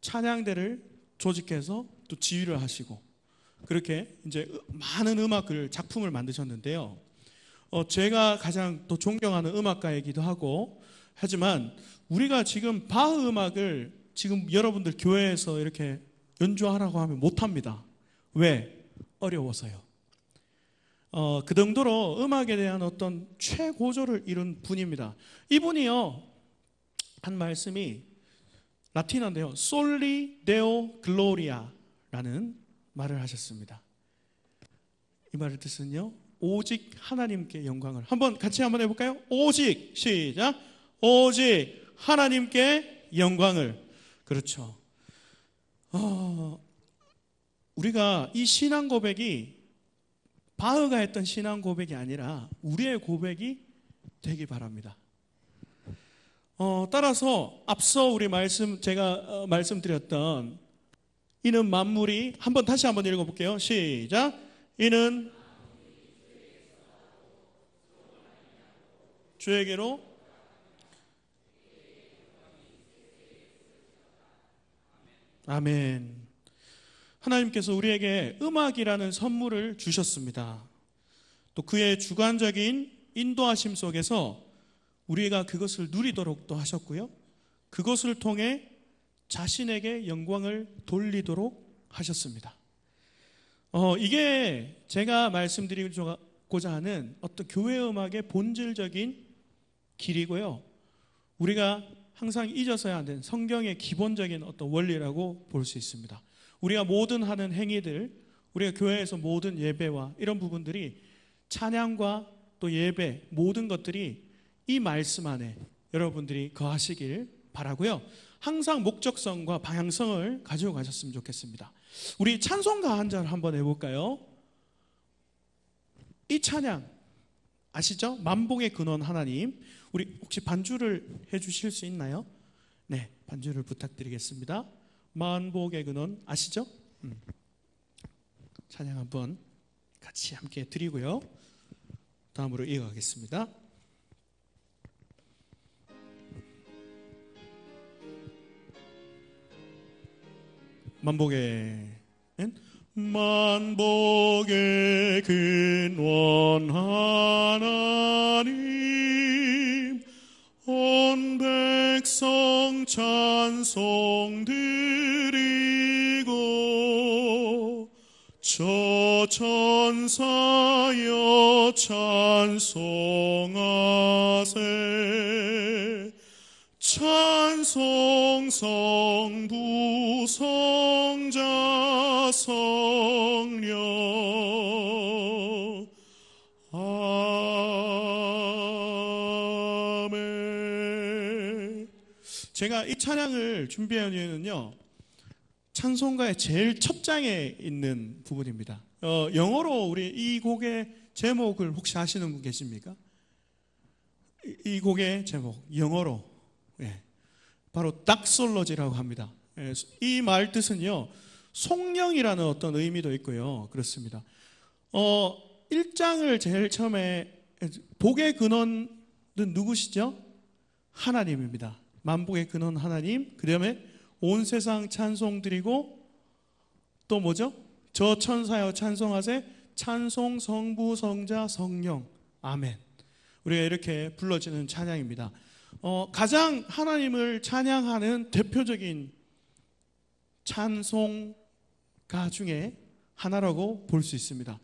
찬양대를 조직해서 또 지휘를 하시고, 그렇게 이제 많은 음악을 작품을 만드셨는데요. 제가 가장 또 존경하는 음악가이기도 하고 하지만, 우리가 지금 바흐 음악을 지금 여러분들 교회에서 이렇게 연주하라고 하면 못합니다. 왜? 어려워서요. 그 정도로 음악에 대한 어떤 최고조를 이룬 분입니다. 이분이요, 한 말씀이 라틴어인데요, 솔리 데오 글로리아라는 말을 하셨습니다. 이 말의 뜻은요, 오직 하나님께 영광을. 한번 같이 한번 해볼까요? 오직, 시작. 오직 하나님께 영광을. 그렇죠. 우리가 이 신앙 고백이 바흐가 했던 신앙 고백이 아니라 우리의 고백이 되기 바랍니다. 따라서 앞서 우리 제가 말씀드렸던 이는 만물이, 다시 한번 읽어볼게요. 시작. 이는 주에게로 아멘. 하나님께서 우리에게 음악이라는 선물을 주셨습니다. 또 그의 주관적인 인도하심 속에서 우리가 그것을 누리도록 또 하셨고요, 그것을 통해 자신에게 영광을 돌리도록 하셨습니다. 이게 제가 말씀드리고자 가고자 하는 어떤 교회 음악의 본질적인 길이고요. 우리가 항상 잊어서야 안 되는 성경의 기본적인 어떤 원리라고 볼 수 있습니다. 우리가 모든 하는 행위들, 우리가 교회에서 모든 예배와 이런 부분들이 찬양과 또 예배 모든 것들이 이 말씀 안에 여러분들이 거하시길 바라고요. 항상 목적성과 방향성을 가지고 가셨으면 좋겠습니다. 우리 찬송가 한 절 한번 해볼까요? 이 찬양 아시죠? 만복의 근원 하나님. 우리 혹시 반주를 해주실 수 있나요? 네, 반주를 부탁드리겠습니다. 만복의 근원 아시죠? 찬양 한번 같이 함께 드리고요. 다음으로 이어가겠습니다. 만복의 근원 하나님 온 백성 찬송 드리고 저 천사여 찬송하세 찬송 성부 성자 성령 아멘. 제가 이 찬양을 준비한 이유는요, 찬송가의 제일 첫 장에 있는 부분입니다. 영어로 우리 이 곡의 제목을 혹시 아시는 분 계십니까? 이 곡의 제목 영어로 바로 닥솔로지라고 합니다. 이 말 뜻은요, 송령이라는 어떤 의미도 있고요. 그렇습니다. 1장을 제일 처음에 복의 근원은 누구시죠? 하나님입니다. 만복의 근원 하나님. 그 다음에 온 세상 찬송 드리고 또 뭐죠? 저 천사여 찬송하세 찬송 성부 성자 성령 아멘. 우리가 이렇게 불러지는 찬양입니다. 가장 하나님을 찬양하는 대표적인 찬송가 중에 하나라고 볼 수 있습니다.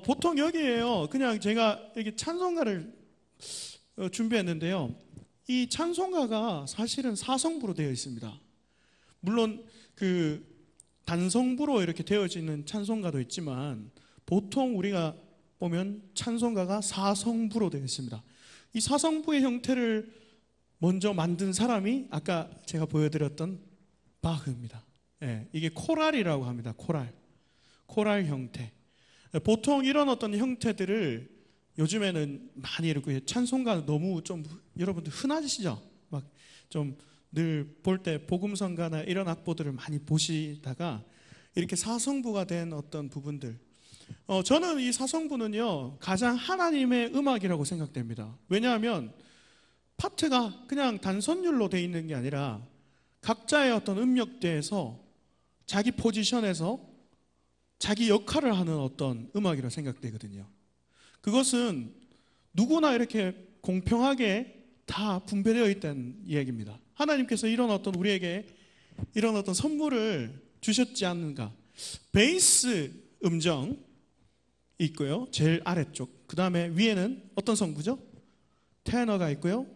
보통 여기에요, 그냥 제가 이렇게 찬송가를 준비했는데요. 이 찬송가가 사실은 사성부로 되어 있습니다. 물론 그 단성부로 이렇게 되어져 있는 찬송가도 있지만 보통 우리가 보면 찬송가가 사성부로 되어 있습니다. 이 사성부의 형태를 먼저 만든 사람이 아까 제가 보여드렸던 바흐입니다. 이게 코랄이라고 합니다. 코랄 형태. 보통 이런 어떤 형태들을 요즘에는 많이 이렇게 찬송가 너무 좀 여러분들 흔하시죠? 막 좀 늘 볼 때 복음성가나 이런 악보들을 많이 보시다가 이렇게 사성부가 된 어떤 부분들, 저는 이 사성부는요 가장 하나님의 음악이라고 생각됩니다. 왜냐하면 파트가 그냥 단선율로 되어 있는 게 아니라 각자의 어떤 음역대에서 자기 포지션에서 자기 역할을 하는 어떤 음악이라고 생각되거든요. 그것은 누구나 이렇게 공평하게 다 분배되어 있다는 이야기입니다. 하나님께서 이런 어떤 우리에게 이런 어떤 선물을 주셨지 않는가. 베이스 음정 있고요, 제일 아래쪽. 그 다음에 위에는 어떤 성부죠? 테너가 있고요,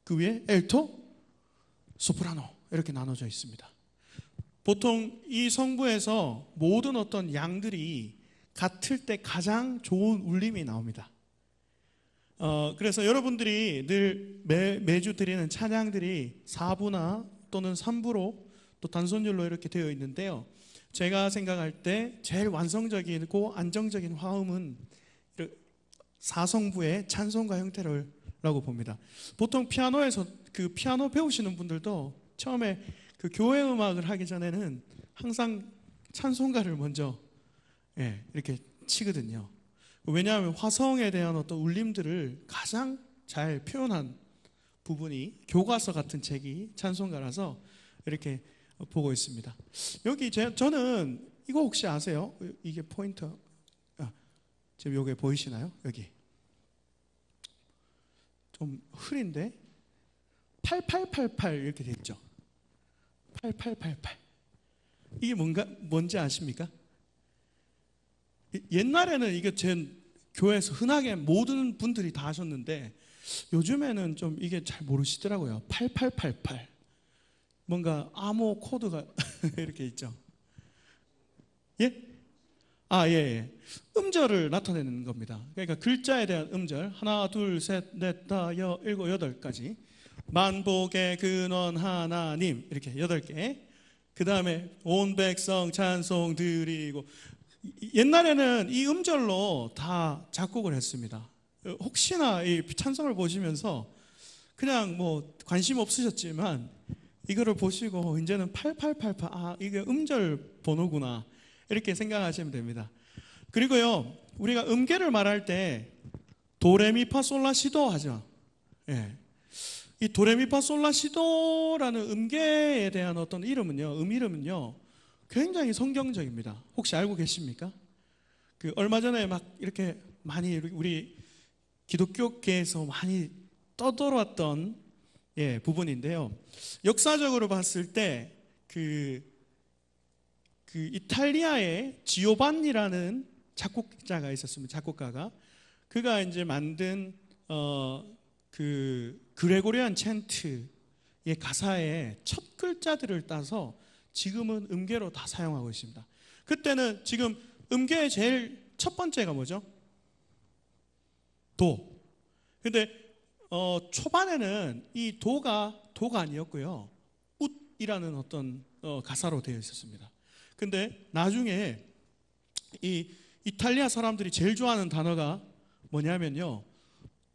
그 위에 엘토, 소프라노 이렇게 나눠져 있습니다. 보통 이 성부에서 모든 어떤 양들이 같을 때 가장 좋은 울림이 나옵니다. 그래서 여러분들이 늘 매주 드리는 찬양들이 4부나 또는 3부로 또 단선율로 이렇게 되어 있는데요, 제가 생각할 때 제일 완성적이고 안정적인 화음은 사성부의 찬송가 형태라고 봅니다. 보통 피아노에서 그 피아노 배우시는 분들도 처음에 그 교회 음악을 하기 전에는 항상 찬송가를 먼저 이렇게 치거든요. 왜냐하면 화성에 대한 어떤 울림들을 가장 잘 표현한 부분이 교과서 같은 책이 찬송가라서 이렇게 보고 있습니다. 여기 저는 이거 혹시 아세요? 이게 포인터. 지금 여기 보이시나요? 여기 좀 흐린데 8888 이렇게 돼 있죠. 8888 이게 뭔지 아십니까? 옛날에는 이게 교회에서 흔하게 모든 분들이 다 하셨는데 요즘에는 좀 이게 잘 모르시더라고요. 8888 뭔가 암호 코드가 이렇게 있죠. 예? 아, 예, 예. 음절을 나타내는 겁니다. 그러니까 글자에 대한 음절 하나, 둘, 셋, 넷, 다, 일곱, 여덟까지 만복의 근원 하나님 이렇게 8개. 그 다음에 온 백성 찬송 드리고 옛날에는 이 음절로 다 작곡을 했습니다. 혹시나 이 찬송을 보시면서 그냥 뭐 관심 없으셨지만 이거를 보시고 이제는 8888 아 이게 음절 번호구나 이렇게 생각하시면 됩니다. 그리고요 우리가 음계를 말할 때 도레미파솔라시도 하죠. 예. 이 도레미파솔라시도라는 음계에 대한 어떤 이름은요, 이름은요 굉장히 성경적입니다. 혹시 알고 계십니까? 그 얼마 전에 막 이렇게 많이 우리 기독교계에서 많이 떠돌았던 부분인데요. 역사적으로 봤을 때 그 이탈리아의 지오반니라는 작곡자가 있었습니다. 작곡가가 그가 이제 만든 그 그레고리안 챈트의 가사의 첫 글자들을 따서 지금은 음계로 다 사용하고 있습니다. 그때는 지금 음계의 제일 첫 번째가 뭐죠? 도. 근데 초반에는 이 도가 아니었고요. 웃이라는 어떤 가사로 되어 있었습니다. 근데 나중에 이 이탈리아 사람들이 제일 좋아하는 단어가 뭐냐면요.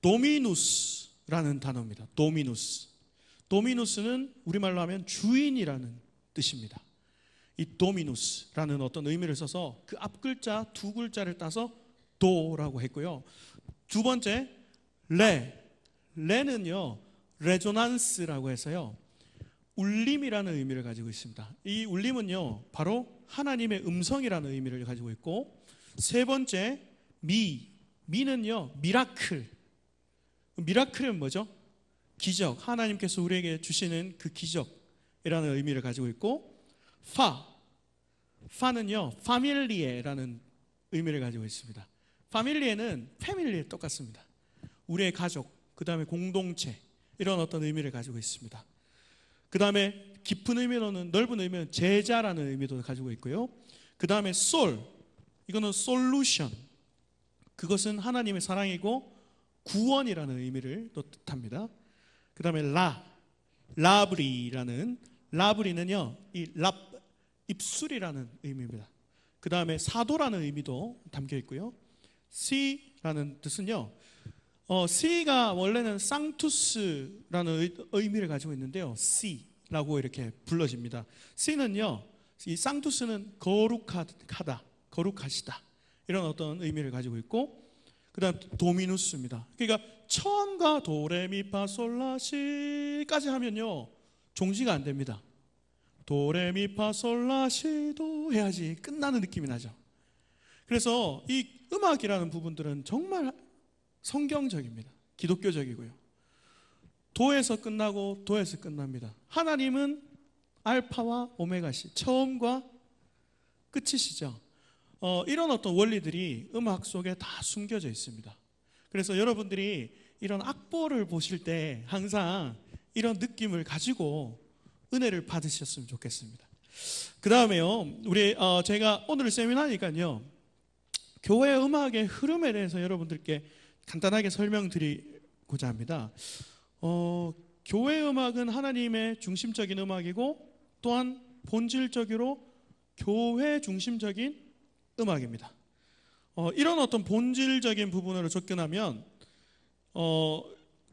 도미누스라는 단어입니다. 도미누스. 도미누스는 우리말로 하면 주인이라는 뜻입니다. 이 도미누스라는 어떤 의미를 써서 그 앞 글자 두 글자를 따서 도라고 했고요. 두 번째 레는요 레조난스라고 해서요 울림이라는 의미를 가지고 있습니다. 이 울림은요 바로 하나님의 음성이라는 의미를 가지고 있고, 세 번째 미는요 미라클은 뭐죠? 기적, 하나님께서 우리에게 주시는 그 기적이라는 의미를 가지고 있고, 파는요 파밀리에라는 의미를 가지고 있습니다. 파밀리에는 패밀리에 똑같습니다. 우리의 가족, 그 다음에 공동체 이런 어떤 의미를 가지고 있습니다. 그 다음에 깊은 의미로는 넓은 의미는 제자라는 의미도 가지고 있고요. 그 다음에 이거는 솔루션, 그것은 하나님의 사랑이고 구원이라는 의미를 또 뜻합니다. 그 다음에 라브리는요 이 입술이라는 의미입니다. 그 다음에 사도라는 의미도 담겨 있고요. C라는 뜻은요 C가 원래는 쌍투스라는 의미를 가지고 있는데요. C라고 이렇게 불러집니다. C는요, 이 쌍투스는 거룩하시다 이런 어떤 의미를 가지고 있고, 그 다음 도미누스입니다. 그러니까 처음과 도레미파솔라시까지 하면요 종지가 안 됩니다. 도레미파솔라시도 해야지 끝나는 느낌이 나죠. 그래서 이 음악이라는 부분들은 정말 성경적입니다. 기독교적이고요. 도에서 끝나고 도에서 끝납니다. 하나님은 알파와 오메가시, 처음과 끝이시죠. 이런 어떤 원리들이 음악 속에 다 숨겨져 있습니다. 그래서 여러분들이 이런 악보를 보실 때 항상 이런 느낌을 가지고 은혜를 받으셨으면 좋겠습니다. 그 다음에요, 제가 오늘 세미나니까요, 교회 음악의 흐름에 대해서 여러분들께 간단하게 설명드리고자 합니다. 교회 음악은 하나님의 중심적인 음악이고 또한 본질적으로 교회 중심적인 음악입니다. 이런 어떤 본질적인 부분으로 접근하면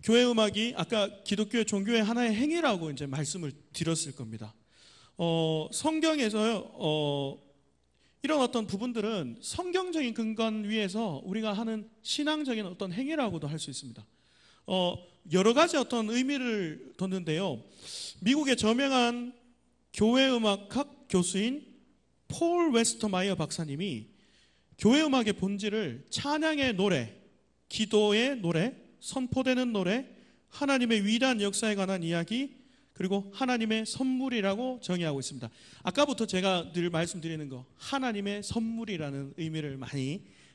교회 음악이 아까 기독교의 종교의 하나의 행위라고 이제 말씀을 드렸을 겁니다. 성경에서요 이런 어떤 부분들은 성경적인 근간 위에서 우리가 하는 신앙적인 어떤 행위라고도 할 수 있습니다. 여러 가지 어떤 의미를 뒀는데요. 미국의 저명한 교회 음악학 교수인 폴 웨스터마이어 박사님이 교회 음악의 본질을 찬양의 노래, 기도의 노래, 선포되는 노래, 하나님의 위대한 역사에 관한 이야기, 그리고 하나님의 선물이라고 정의하고 있습니다. 아까부터 제가 늘 말씀드리는 거, 하나님의 선물이라는 의미를 많이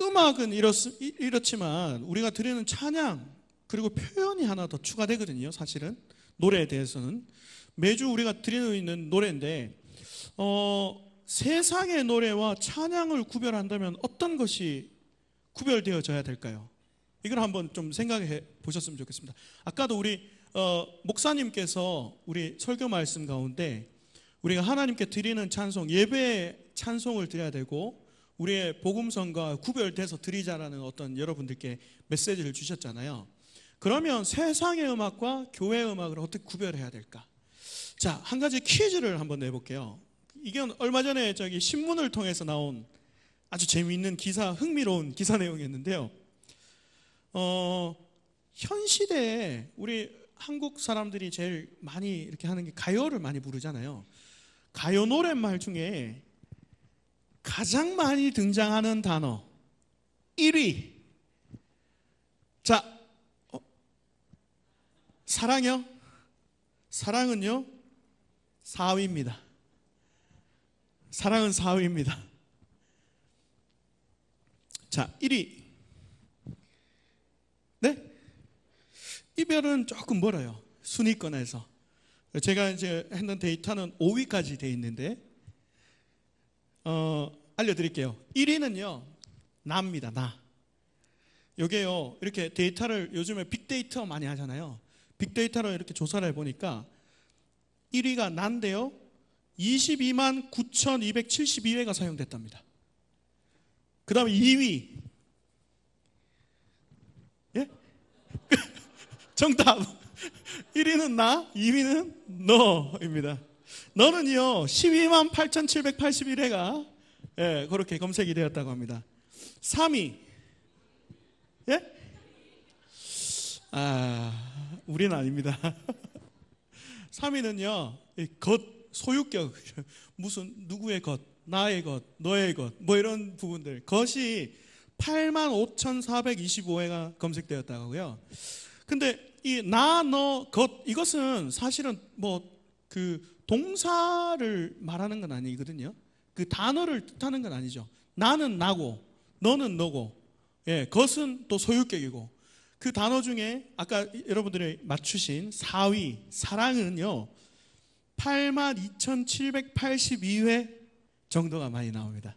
음악은 이렇지만 우리가 드리는 찬양 그리고 표현이 하나 더 추가되거든요. 사실은 노래에 대해서는 매주 우리가 드리는 노래인데 세상의 노래와 찬양을 구별한다면 어떤 것이 구별되어져야 될까요? 이걸 한번 좀 생각해 보셨으면 좋겠습니다. 아까도 우리 목사님께서 우리 설교 말씀 가운데 우리가 하나님께 드리는 찬송, 예배의 찬송을 드려야 되고 우리의 복음성과 구별돼서 드리자라는 어떤 여러분들께 메시지를 주셨잖아요. 그러면 세상의 음악과 교회의 음악을 어떻게 구별해야 될까? 자, 한 가지 퀴즈를 한번 내볼게요. 이건 얼마 전에 저기 신문을 통해서 나온 아주 재미있는 기사, 흥미로운 기사 내용이었는데요. 현 시대에 우리 한국 사람들이 제일 많이 이렇게 하는 게 가요를 많이 부르잖아요. 가요 노랫말 중에 가장 많이 등장하는 단어 1위. 자, 사랑요? 사랑은요? 4위입니다. 사랑은 4위입니다. 자, 1위. 네? 이별은 조금 멀어요. 순위권에서. 제가 이제 했는 데이터는 5위까지 돼 있는데, 알려드릴게요. 1위는요, 나입니다, 나. 요게요, 이렇게 데이터를 요즘에 빅데이터 많이 하잖아요. 빅데이터로 이렇게 조사를 해보니까 1위가 나인데요, 22만 9,272회가 사용됐답니다. 그 다음에 2위. 예? 정답. 1위는 나, 2위는 너입니다. 너는요, 12만 8,781회가 예, 그렇게 검색이 되었다고 합니다. 3위. 예? 우리는 아닙니다. 3위는요, 소유격, 무슨 누구의 것, 나의 것, 너의 것, 뭐 이런 부분들, 것이 85,425회가 검색되었다고 하고요. 근데 이 나, 너, 것, 이것은 사실은 뭐 그 동사를 말하는 건 아니거든요. 그 단어를 뜻하는 건 아니죠. 나는 나고, 너는 너고, 예, 것은 또 소유격이고, 그 단어 중에 아까 여러분들이 맞추신 4위, 사랑은요, 82,782회 정도가 많이 나옵니다.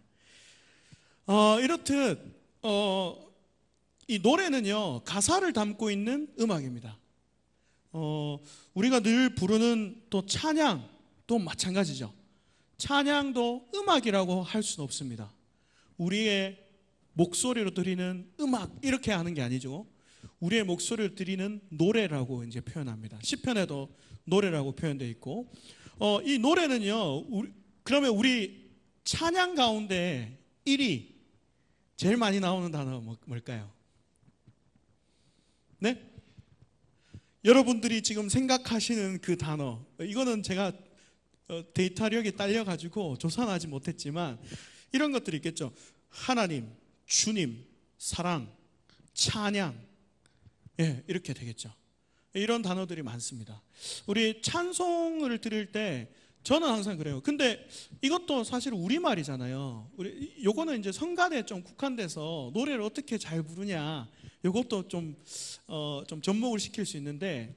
이렇듯 이 노래는요, 가사를 담고 있는 음악입니다. 우리가 늘 부르는 또 찬양도 마찬가지죠. 찬양도 음악이라고 할 수는 없습니다. 우리의 목소리로 드리는 음악 이렇게 하는 게 아니죠. 우리의 목소리를 드리는 노래라고 이제 표현합니다. 시편에도 노래라고 표현되어 있고, 이 노래는요, 그러면 우리 찬양 가운데 1위 제일 많이 나오는 단어가 뭘까요? 네? 여러분들이 지금 생각하시는 그 단어, 이거는 제가 데이터력이 딸려가지고 조사는 하지 못했지만 이런 것들이 있겠죠. 하나님, 주님, 사랑, 찬양, 예, 이렇게 되겠죠. 이런 단어들이 많습니다. 우리 찬송을 들을 때 저는 항상 그래요. 근데 이것도 사실 우리말이잖아요. 요거는 이제 성가대에 좀 국한돼서 노래를 어떻게 잘 부르냐, 요것도 좀 접목을 시킬 수 있는데,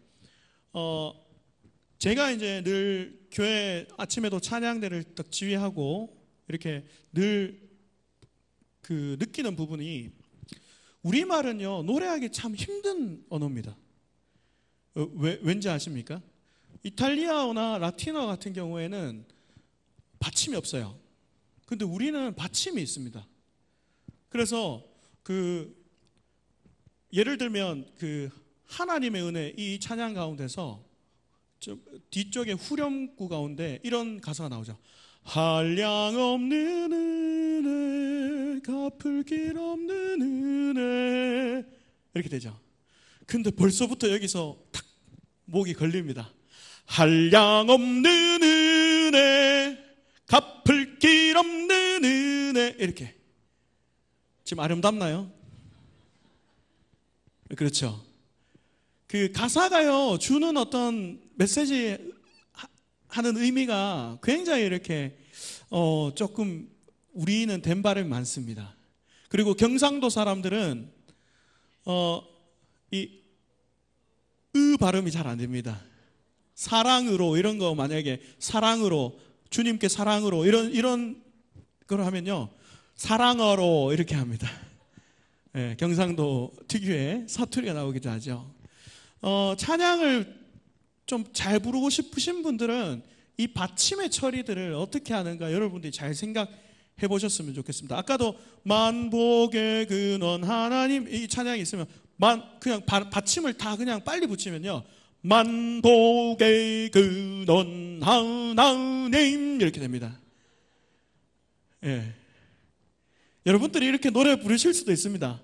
제가 이제 늘 교회 아침에도 찬양대를 딱 지휘하고 이렇게 늘 그 느끼는 부분이, 우리말은요, 노래하기 참 힘든 언어입니다. 왠지 아십니까? 이탈리아어나 라틴어 같은 경우에는 받침이 없어요. 근데 우리는 받침이 있습니다. 그래서 예를 들면 하나님의 은혜, 이 찬양 가운데서 뒤쪽에 후렴구 가운데 이런 가사가 나오죠. 한량없는 은혜, 갚을 길 없는 은혜, 이렇게 되죠. 근데 벌써부터 여기서 탁 목이 걸립니다. 한량없는 은혜, 갚을 길 없는 은혜, 이렇게. 지금 아름답나요? 그렇죠. 그 가사가요, 주는 어떤 메시지 하는 의미가 굉장히 이렇게 조금 우리는 된 바람이 많습니다. 그리고 경상도 사람들은 이 발음이 잘 안 됩니다. 사랑으로 이런 거 만약에 사랑으로 주님께 사랑으로 이런 걸 하면요 사랑어로 이렇게 합니다. 네, 경상도 특유의 사투리가 나오기도 하죠. 찬양을 좀 잘 부르고 싶으신 분들은 이 받침의 처리들을 어떻게 하는가 여러분들이 잘 생각해 보셨으면 좋겠습니다. 아까도 만복의 근원 하나님 이 찬양이 있으면 그냥 받침을 다 그냥 빨리 붙이면요 만복의 근원 하나님 이렇게 됩니다. 예. 여러분들이 이렇게 노래 부르실 수도 있습니다.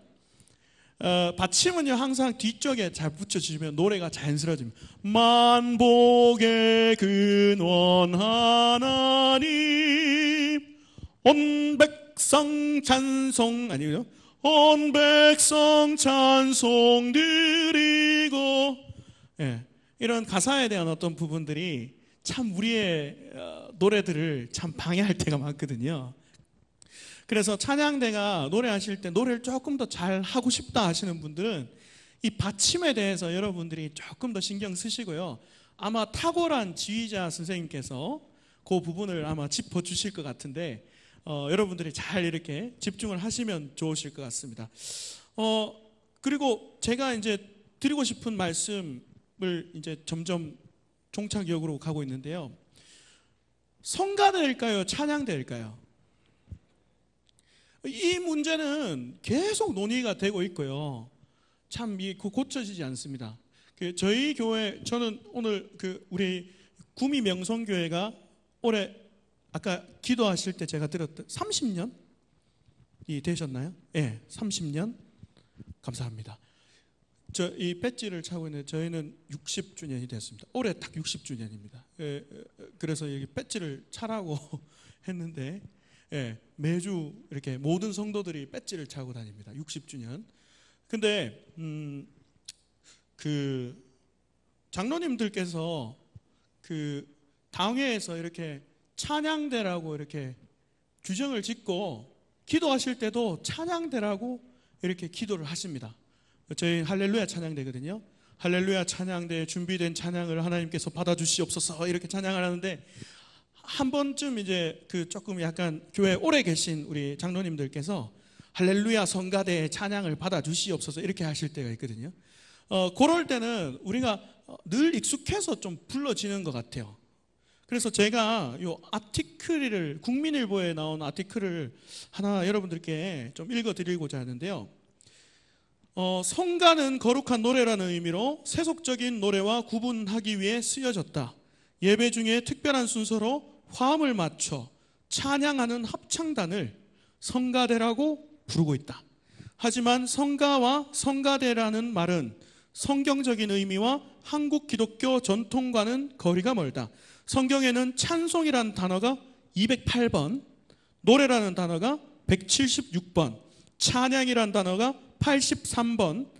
받침은요 항상 뒤쪽에 잘 붙여주시면 노래가 자연스러워집니다. 만복의 근원 하나님 온 백성 찬송 아니고요 온 백성 찬송 드리고 예, 이런 가사에 대한 어떤 부분들이 참 우리의 노래들을 참 방해할 때가 많거든요. 그래서 찬양대가 노래하실 때 노래를 조금 더 잘 하고 싶다 하시는 분들은 이 받침에 대해서 여러분들이 조금 더 신경 쓰시고요. 아마 탁월한 지휘자 선생님께서 그 부분을 아마 짚어주실 것 같은데 여러분들이 잘 이렇게 집중을 하시면 좋으실 것 같습니다. 그리고 제가 이제 드리고 싶은 말씀을 이제 점점 종착역으로 가고 있는데요. 성가대일까요? 찬양대일까요? 이 문제는 계속 논의가 되고 있고요. 참 고쳐지지 않습니다. 저희 교회 저는 오늘 우리 구미 명성교회가 올해 아까 기도하실 때 제가 들었던 30년이 되셨나요? 네, 30년 감사합니다. 이 배지를 차고 있는데 저희는 60주년이 됐습니다. 올해 딱 60주년입니다. 그래서 여기 배지를 차라고 했는데 매주 이렇게 모든 성도들이 배지를 차고 다닙니다. 60주년. 근데 장로님들께서 당회에서 이렇게 찬양대라고 이렇게 규정을 짓고 기도하실 때도 찬양대라고 이렇게 기도를 하십니다. 저희 할렐루야 찬양대거든요. 할렐루야 찬양대에 준비된 찬양을 하나님께서 받아주시옵소서 이렇게 찬양을 하는데 한 번쯤 이제 조금 약간 교회에 오래 계신 우리 장로님들께서 할렐루야 성가대의 찬양을 받아주시옵소서 이렇게 하실 때가 있거든요. 그럴 때는 우리가 늘 익숙해서 좀 불러지는 것 같아요. 그래서 제가 요 아티클을 국민일보에 나온 아티클을 하나 여러분들께 좀 읽어드리고자 하는데요. 성가는 거룩한 노래라는 의미로 세속적인 노래와 구분하기 위해 쓰여졌다. 예배 중에 특별한 순서로 화음을 맞춰 찬양하는 합창단을 성가대라고 부르고 있다. 하지만 성가와 성가대라는 말은 성경적인 의미와 한국 기독교 전통과는 거리가 멀다. 성경에는 찬송이라는 단어가 208번, 노래라는 단어가 176번, 찬양이라는 단어가 83번,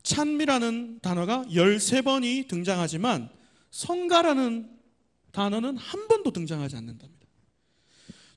찬미라는 단어가 13번이 등장하지만 성가라는 단어는 한 번도 등장하지 않는답니다.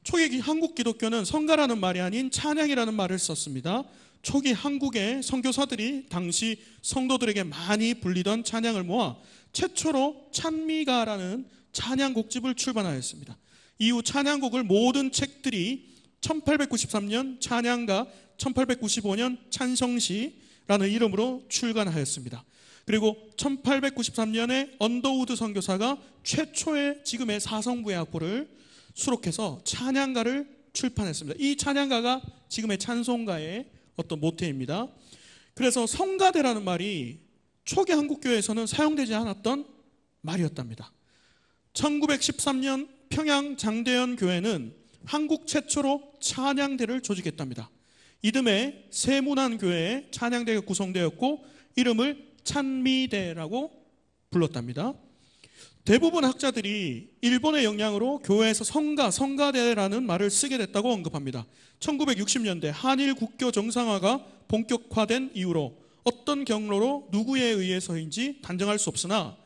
초기 한국 기독교는 성가라는 말이 아닌 찬양이라는 말을 썼습니다. 초기 한국의 선교사들이 당시 성도들에게 많이 불리던 찬양을 모아 최초로 찬미가라는 찬양곡집을 출판하였습니다. 이후 찬양곡을 모든 책들이 1893년 찬양가, 1895년 찬성시라는 이름으로 출간하였습니다. 그리고 1893년에 언더우드 선교사가 최초의 지금의 사성부의 악보를 수록해서 찬양가를 출판했습니다. 이 찬양가가 지금의 찬송가의 어떤 모태입니다. 그래서 성가대라는 말이 초기 한국교회에서는 사용되지 않았던 말이었답니다. 1913년 평양 장대현 교회는 한국 최초로 찬양대를 조직했답니다. 이듬해 세문안교회에 찬양대가 구성되었고 이름을 찬미대라고 불렀답니다. 대부분 학자들이 일본의 영향으로 교회에서 성가대라는 말을 쓰게 됐다고 언급합니다. 1960년대 한일 국교 정상화가 본격화된 이후로 어떤 경로로 누구에 의해서인지 단정할 수 없으나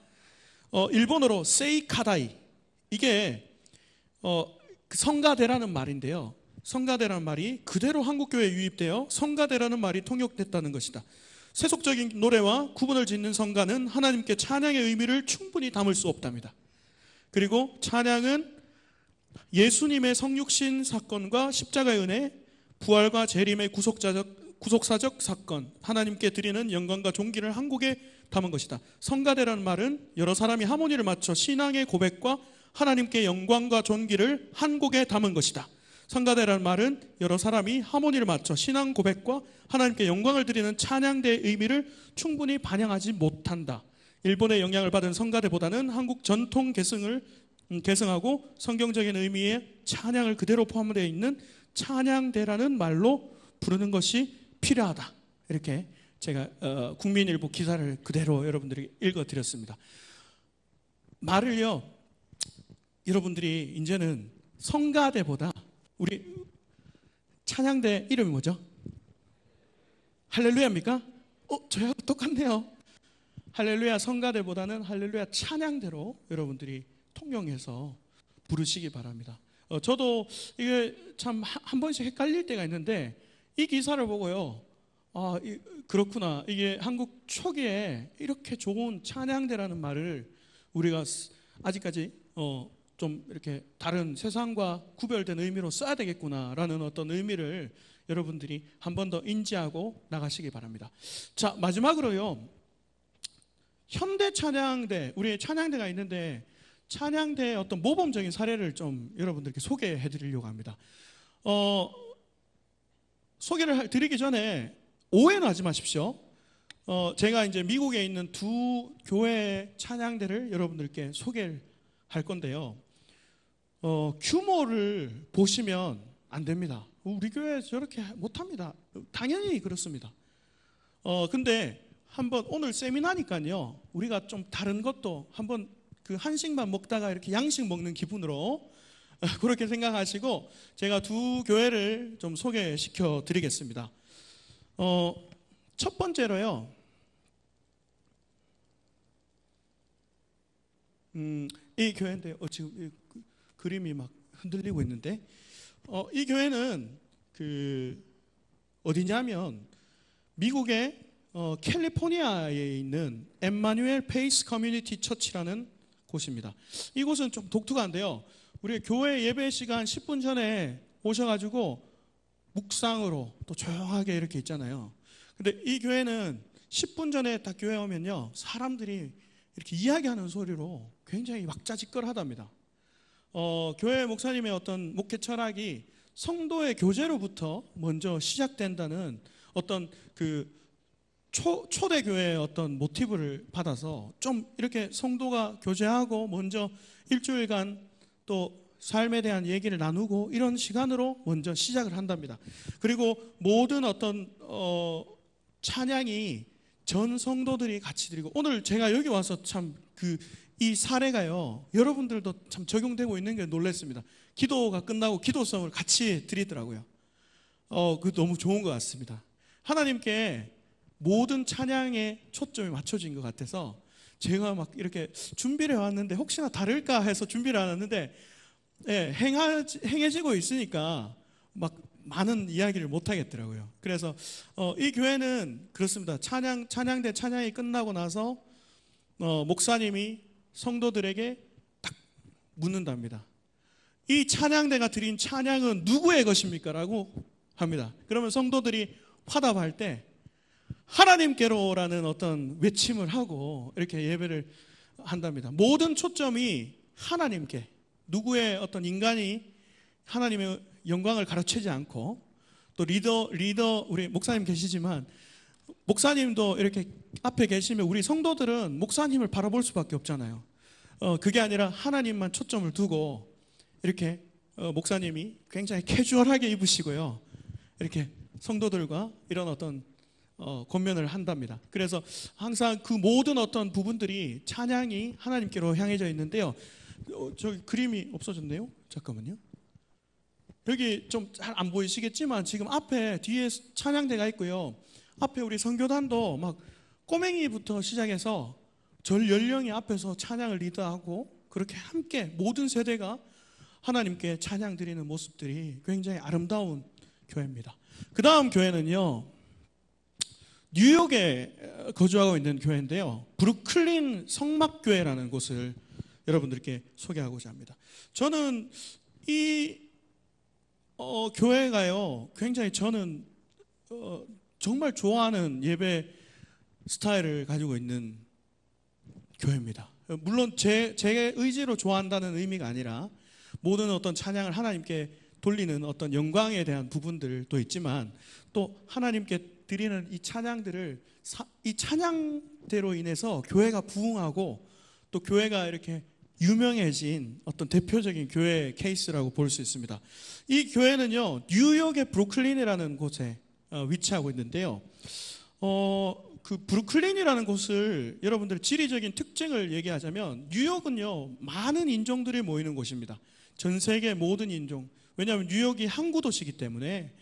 일본어로 세이카다이 이게 성가대라는 말인데요. 성가대라는 말이 그대로 한국교회에 유입되어 성가대라는 말이 통역됐다는 것이다. 세속적인 노래와 구분을 짓는 성가는 하나님께 찬양의 의미를 충분히 담을 수 없답니다. 그리고 찬양은 예수님의 성육신 사건과 십자가의 은혜, 부활과 재림의 구속사적 사건, 하나님께 드리는 영광과 존귀를 한 곡에 담은 것이다. 성가대라는 말은 여러 사람이 하모니를 맞춰 신앙의 고백과 하나님께 영광과 존귀를 한 곡에 담은 것이다. 성가대라는 말은 여러 사람이 하모니를 맞춰 신앙 고백과 하나님께 영광을 드리는 찬양대의 의미를 충분히 반영하지 못한다. 일본의 영향을 받은 성가대보다는 한국 전통 계승하고 성경적인 의미의 찬양을 그대로 포함되어 있는 찬양대라는 말로 부르는 것이 필요하다. 이렇게 제가 국민일보 기사를 그대로 여러분들에게 읽어드렸습니다. 말을요, 여러분들이 이제는 성가대보다 우리 찬양대 이름이 뭐죠? 할렐루야입니까? 저하고 똑같네요. 할렐루야 성가대보다는 할렐루야 찬양대로 여러분들이 통용해서 부르시기 바랍니다. 저도 이게 참 한 번씩 헷갈릴 때가 있는데 이 기사를 보고요, 그렇구나. 이게 한국 초기에 이렇게 좋은 찬양대라는 말을 우리가 아직까지 좀 이렇게 다른 세상과 구별된 의미로 써야 되겠구나라는 어떤 의미를 여러분들이 한 번 더 인지하고 나가시기 바랍니다. 자, 마지막으로요, 현대 찬양대, 우리 찬양대가 있는데 찬양대의 어떤 모범적인 사례를 좀 여러분들께 소개해 드리려고 합니다. 소개를 드리기 전에 오해는 하지 마십시오. 제가 이제 미국에 있는 두 교회 찬양대를 여러분들께 소개를 할 건데요. 규모를 보시면 안 됩니다. 우리 교회 저렇게 못합니다. 당연히 그렇습니다. 근데 한번 오늘 세미나니까요, 우리가 좀 다른 것도 한번 그 한식만 먹다가 이렇게 양식 먹는 기분으로 그렇게 생각하시고 제가 두 교회를 좀 소개시켜 드리겠습니다. 첫 번째로요, 이 교회인데 지금 그림이 막 흔들리고 있는데, 이 교회는 어디냐면 미국의 캘리포니아에 있는 엠마뉴엘 페이스 커뮤니티 처치라는 곳입니다. 이곳은 좀 독특한데요, 우리 교회 예배 시간 10분 전에 오셔가지고 묵상으로 또 조용하게 이렇게 있잖아요. 근데 이 교회는 10분 전에 딱 교회 오면요, 사람들이 이렇게 이야기하는 소리로 굉장히 왁자지껄하답니다. 교회 목사님의 어떤 목회 철학이 성도의 교제로부터 먼저 시작된다는 어떤 초대교회의 어떤 모티브를 받아서 좀 이렇게 성도가 교제하고 먼저 일주일간 또 삶에 대한 얘기를 나누고 이런 시간으로 먼저 시작을 한답니다. 그리고 모든 어떤 찬양이 전 성도들이 같이 드리고, 오늘 제가 여기 와서 참 이 사례가요, 여러분들도 참 적용되고 있는 게 놀랐습니다. 기도가 끝나고 기도성을 같이 드리더라고요. 그 너무 좋은 것 같습니다. 하나님께 모든 찬양에 초점이 맞춰진 것 같아서 제가 막 이렇게 준비를 해왔는데 혹시나 다를까 해서 준비를 안 했는데, 행해지고 있으니까 막 많은 이야기를 못 하겠더라고요. 그래서 이 교회는 그렇습니다. 찬양대 찬양이 끝나고 나서 목사님이 성도들에게 딱 묻는답니다. 이 찬양대가 드린 찬양은 누구의 것입니까? 라고 합니다. 그러면 성도들이 화답할 때 하나님께로라는 어떤 외침을 하고 이렇게 예배를 한답니다. 모든 초점이 하나님께, 누구의 어떤 인간이 하나님의 영광을 가르치지 않고, 또 리더 우리 목사님 계시지만 목사님도 이렇게 앞에 계시면 우리 성도들은 목사님을 바라볼 수밖에 없잖아요. 그게 아니라 하나님만 초점을 두고 이렇게 목사님이 굉장히 캐주얼하게 입으시고요, 이렇게 성도들과 이런 어떤 권면을 한답니다. 그래서 항상 그 모든 어떤 부분들이 찬양이 하나님께로 향해져 있는데요. 저기 그림이 없어졌네요. 잠깐만요. 여기 좀 잘 안 보이시겠지만 지금 앞에 뒤에 찬양대가 있고요, 앞에 우리 선교단도 막 꼬맹이부터 시작해서 전 연령이 앞에서 찬양을 리드하고 그렇게 함께 모든 세대가 하나님께 찬양 드리는 모습들이 굉장히 아름다운 교회입니다. 그 다음 교회는요, 뉴욕에 거주하고 있는 교회인데요, 브루클린 성막교회라는 곳을 여러분들께 소개하고자 합니다. 저는 이 교회가요, 굉장히 저는 정말 좋아하는 예배 스타일을 가지고 있는 교회입니다. 물론 제 의지로 좋아한다는 의미가 아니라 모든 어떤 찬양을 하나님께 돌리는 어떤 영광에 대한 부분들도 있지만, 또 하나님께 드리는 이 찬양들을 이 찬양대로 인해서 교회가 부흥하고 또 교회가 이렇게 유명해진 어떤 대표적인 교회 케이스라고 볼 수 있습니다. 이 교회는요, 뉴욕의 브루클린이라는 곳에 위치하고 있는데요. 그 브루클린이라는 곳을 여러분들 지리적인 특징을 얘기하자면, 뉴욕은요, 많은 인종들이 모이는 곳입니다. 전 세계 모든 인종. 왜냐하면 뉴욕이 항구 도시이기 때문에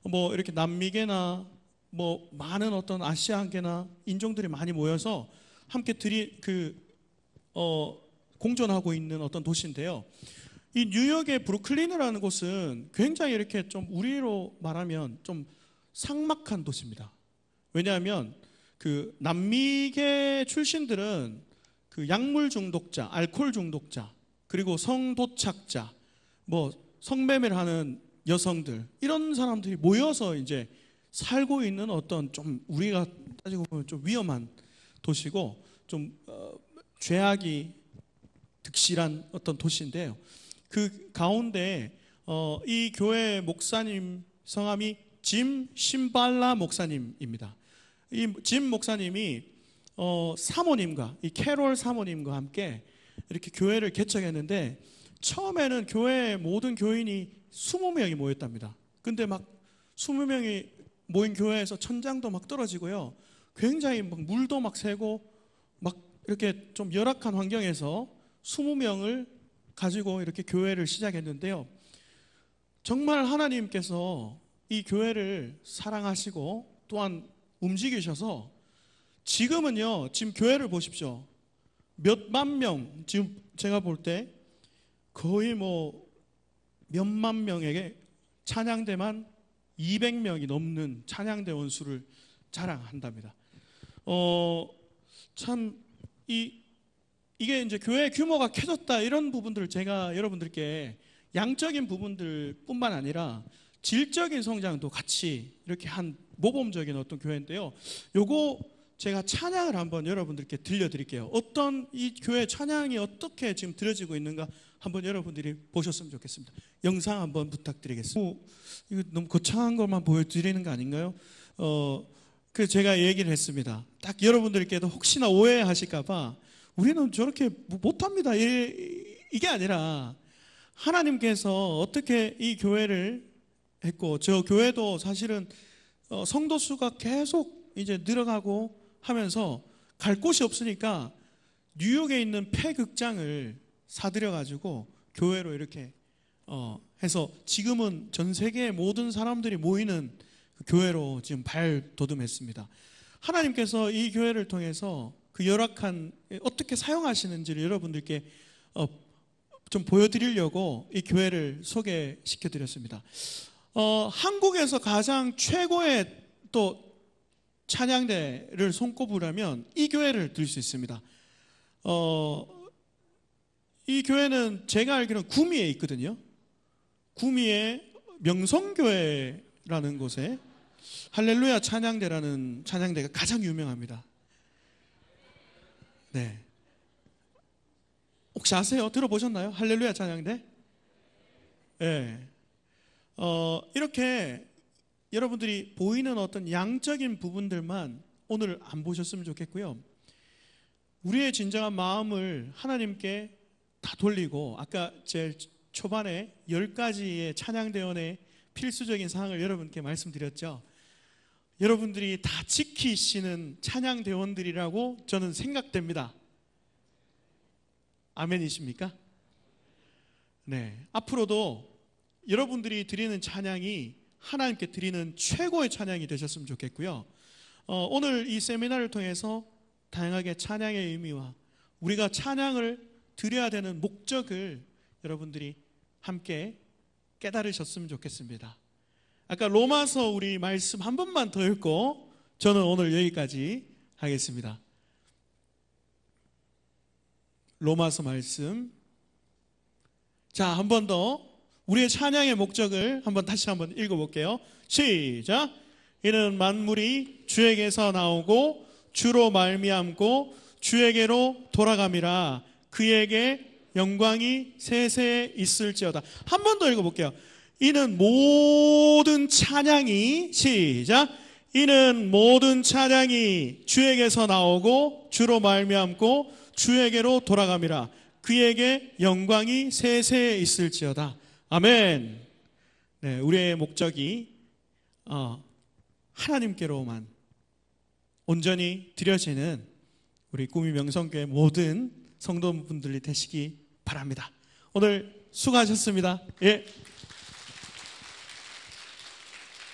뭐 이렇게 남미계나 뭐 많은 어떤 아시아계나 인종들이 많이 모여서 함께 공존하고 있는 어떤 도시인데요. 이 뉴욕의 브루클린이라는 곳은 굉장히 이렇게 좀 우리로 말하면 좀 삭막한 도시입니다. 왜냐하면 그 남미계 출신들은 그 약물 중독자, 알코올 중독자, 그리고 성도착자, 뭐 성매매를 하는 여성들, 이런 사람들이 모여서 이제 살고 있는 어떤 좀 우리가 따지고 보면 좀 위험한 도시고, 좀 죄악이 득실한 어떤 도시인데요. 그 가운데 이 교회 목사님 성함이 짐 심발라 목사님입니다. 이 짐 목사님이 사모님과, 이 캐롤 사모님과 함께 이렇게 교회를 개척했는데, 처음에는 교회에 모든 교인이 20명이 모였답니다. 근데 막 20명이 모인 교회에서 천장도 막 떨어지고요, 굉장히 막 물도 막 새고 막 이렇게 좀 열악한 환경에서 20명을 가지고 이렇게 교회를 시작했는데요, 정말 하나님께서 이 교회를 사랑하시고 또한 움직이셔서 지금은요, 지금 교회를 보십시오. 몇만 명, 지금 제가 볼 때 거의 뭐 몇만 명에게 찬양대만 200명이 넘는 찬양대원 수를 자랑한답니다. 참 이게 이제 교회 규모가 커졌다, 이런 부분들을 제가 여러분들께 양적인 부분들뿐만 아니라 질적인 성장도 같이 이렇게 한 모범적인 어떤 교회인데요. 요거 제가 찬양을 한번 여러분들께 들려드릴게요. 어떤 이 교회 찬양이 어떻게 지금 들려지고 있는가 한번 여러분들이 보셨으면 좋겠습니다. 영상 한번 부탁드리겠습니다. 이거 너무 거창한 것만 보여드리는 거 아닌가요? 그 제가 얘기를 했습니다. 딱 여러분들께도 혹시나 오해하실까봐, 우리는 저렇게 못합니다, 이게 아니라 하나님께서 어떻게 이 교회를 했고, 저 교회도 사실은 성도 수가 계속 이제 늘어가고 하면서 갈 곳이 없으니까 뉴욕에 있는 폐극장을 사들여 가지고 교회로 이렇게 해서 지금은 전 세계의 모든 사람들이 모이는 그 교회로 지금 발돋움했습니다. 하나님께서 이 교회를 통해서 그 열악한 어떻게 사용하시는지를 여러분들께 좀 보여드리려고 이 교회를 소개시켜 드렸습니다. 한국에서 가장 최고의 또 찬양대를 손꼽으라면 이 교회를 들 수 있습니다. 이 교회는 제가 알기로는 구미에 있거든요. 구미의 명성교회라는 곳에 할렐루야 찬양대라는 찬양대가 가장 유명합니다. 네. 혹시 아세요? 들어보셨나요? 할렐루야 찬양대? 네. 이렇게 여러분들이 보이는 어떤 양적인 부분들만 오늘 안 보셨으면 좋겠고요. 우리의 진정한 마음을 하나님께 다 돌리고, 아까 제일 초반에 10가지의 찬양대원의 필수적인 사항을 여러분께 말씀드렸죠. 여러분들이 다 지키시는 찬양대원들이라고 저는 생각됩니다. 아멘이십니까? 네. 앞으로도 여러분들이 드리는 찬양이 하나님께 드리는 최고의 찬양이 되셨으면 좋겠고요. 오늘 이 세미나를 통해서 다양하게 찬양의 의미와 우리가 찬양을 드려야 되는 목적을 여러분들이 함께 깨달으셨으면 좋겠습니다. 아까 로마서 우리 말씀 한 번만 더 읽고 저는 오늘 여기까지 하겠습니다. 로마서 말씀. 자, 한 번 더 우리의 찬양의 목적을 다시 한번 읽어볼게요. 시작. 이는 만물이 주에게서 나오고 주로 말미암고 주에게로 돌아감이라. 그에게 영광이 세세에 있을지어다. 한 번 더 읽어볼게요. 이는 모든 찬양이, 시작. 이는 모든 찬양이 주에게서 나오고 주로 말미암고 주에게로 돌아감이라. 그에게 영광이 세세에 있을지어다. 아멘. 네, 우리의 목적이 하나님께로만 온전히 드려지는 우리 꿈이 명성교회 모든 성도분들이 되시기 바랍니다. 오늘 수고하셨습니다. 예.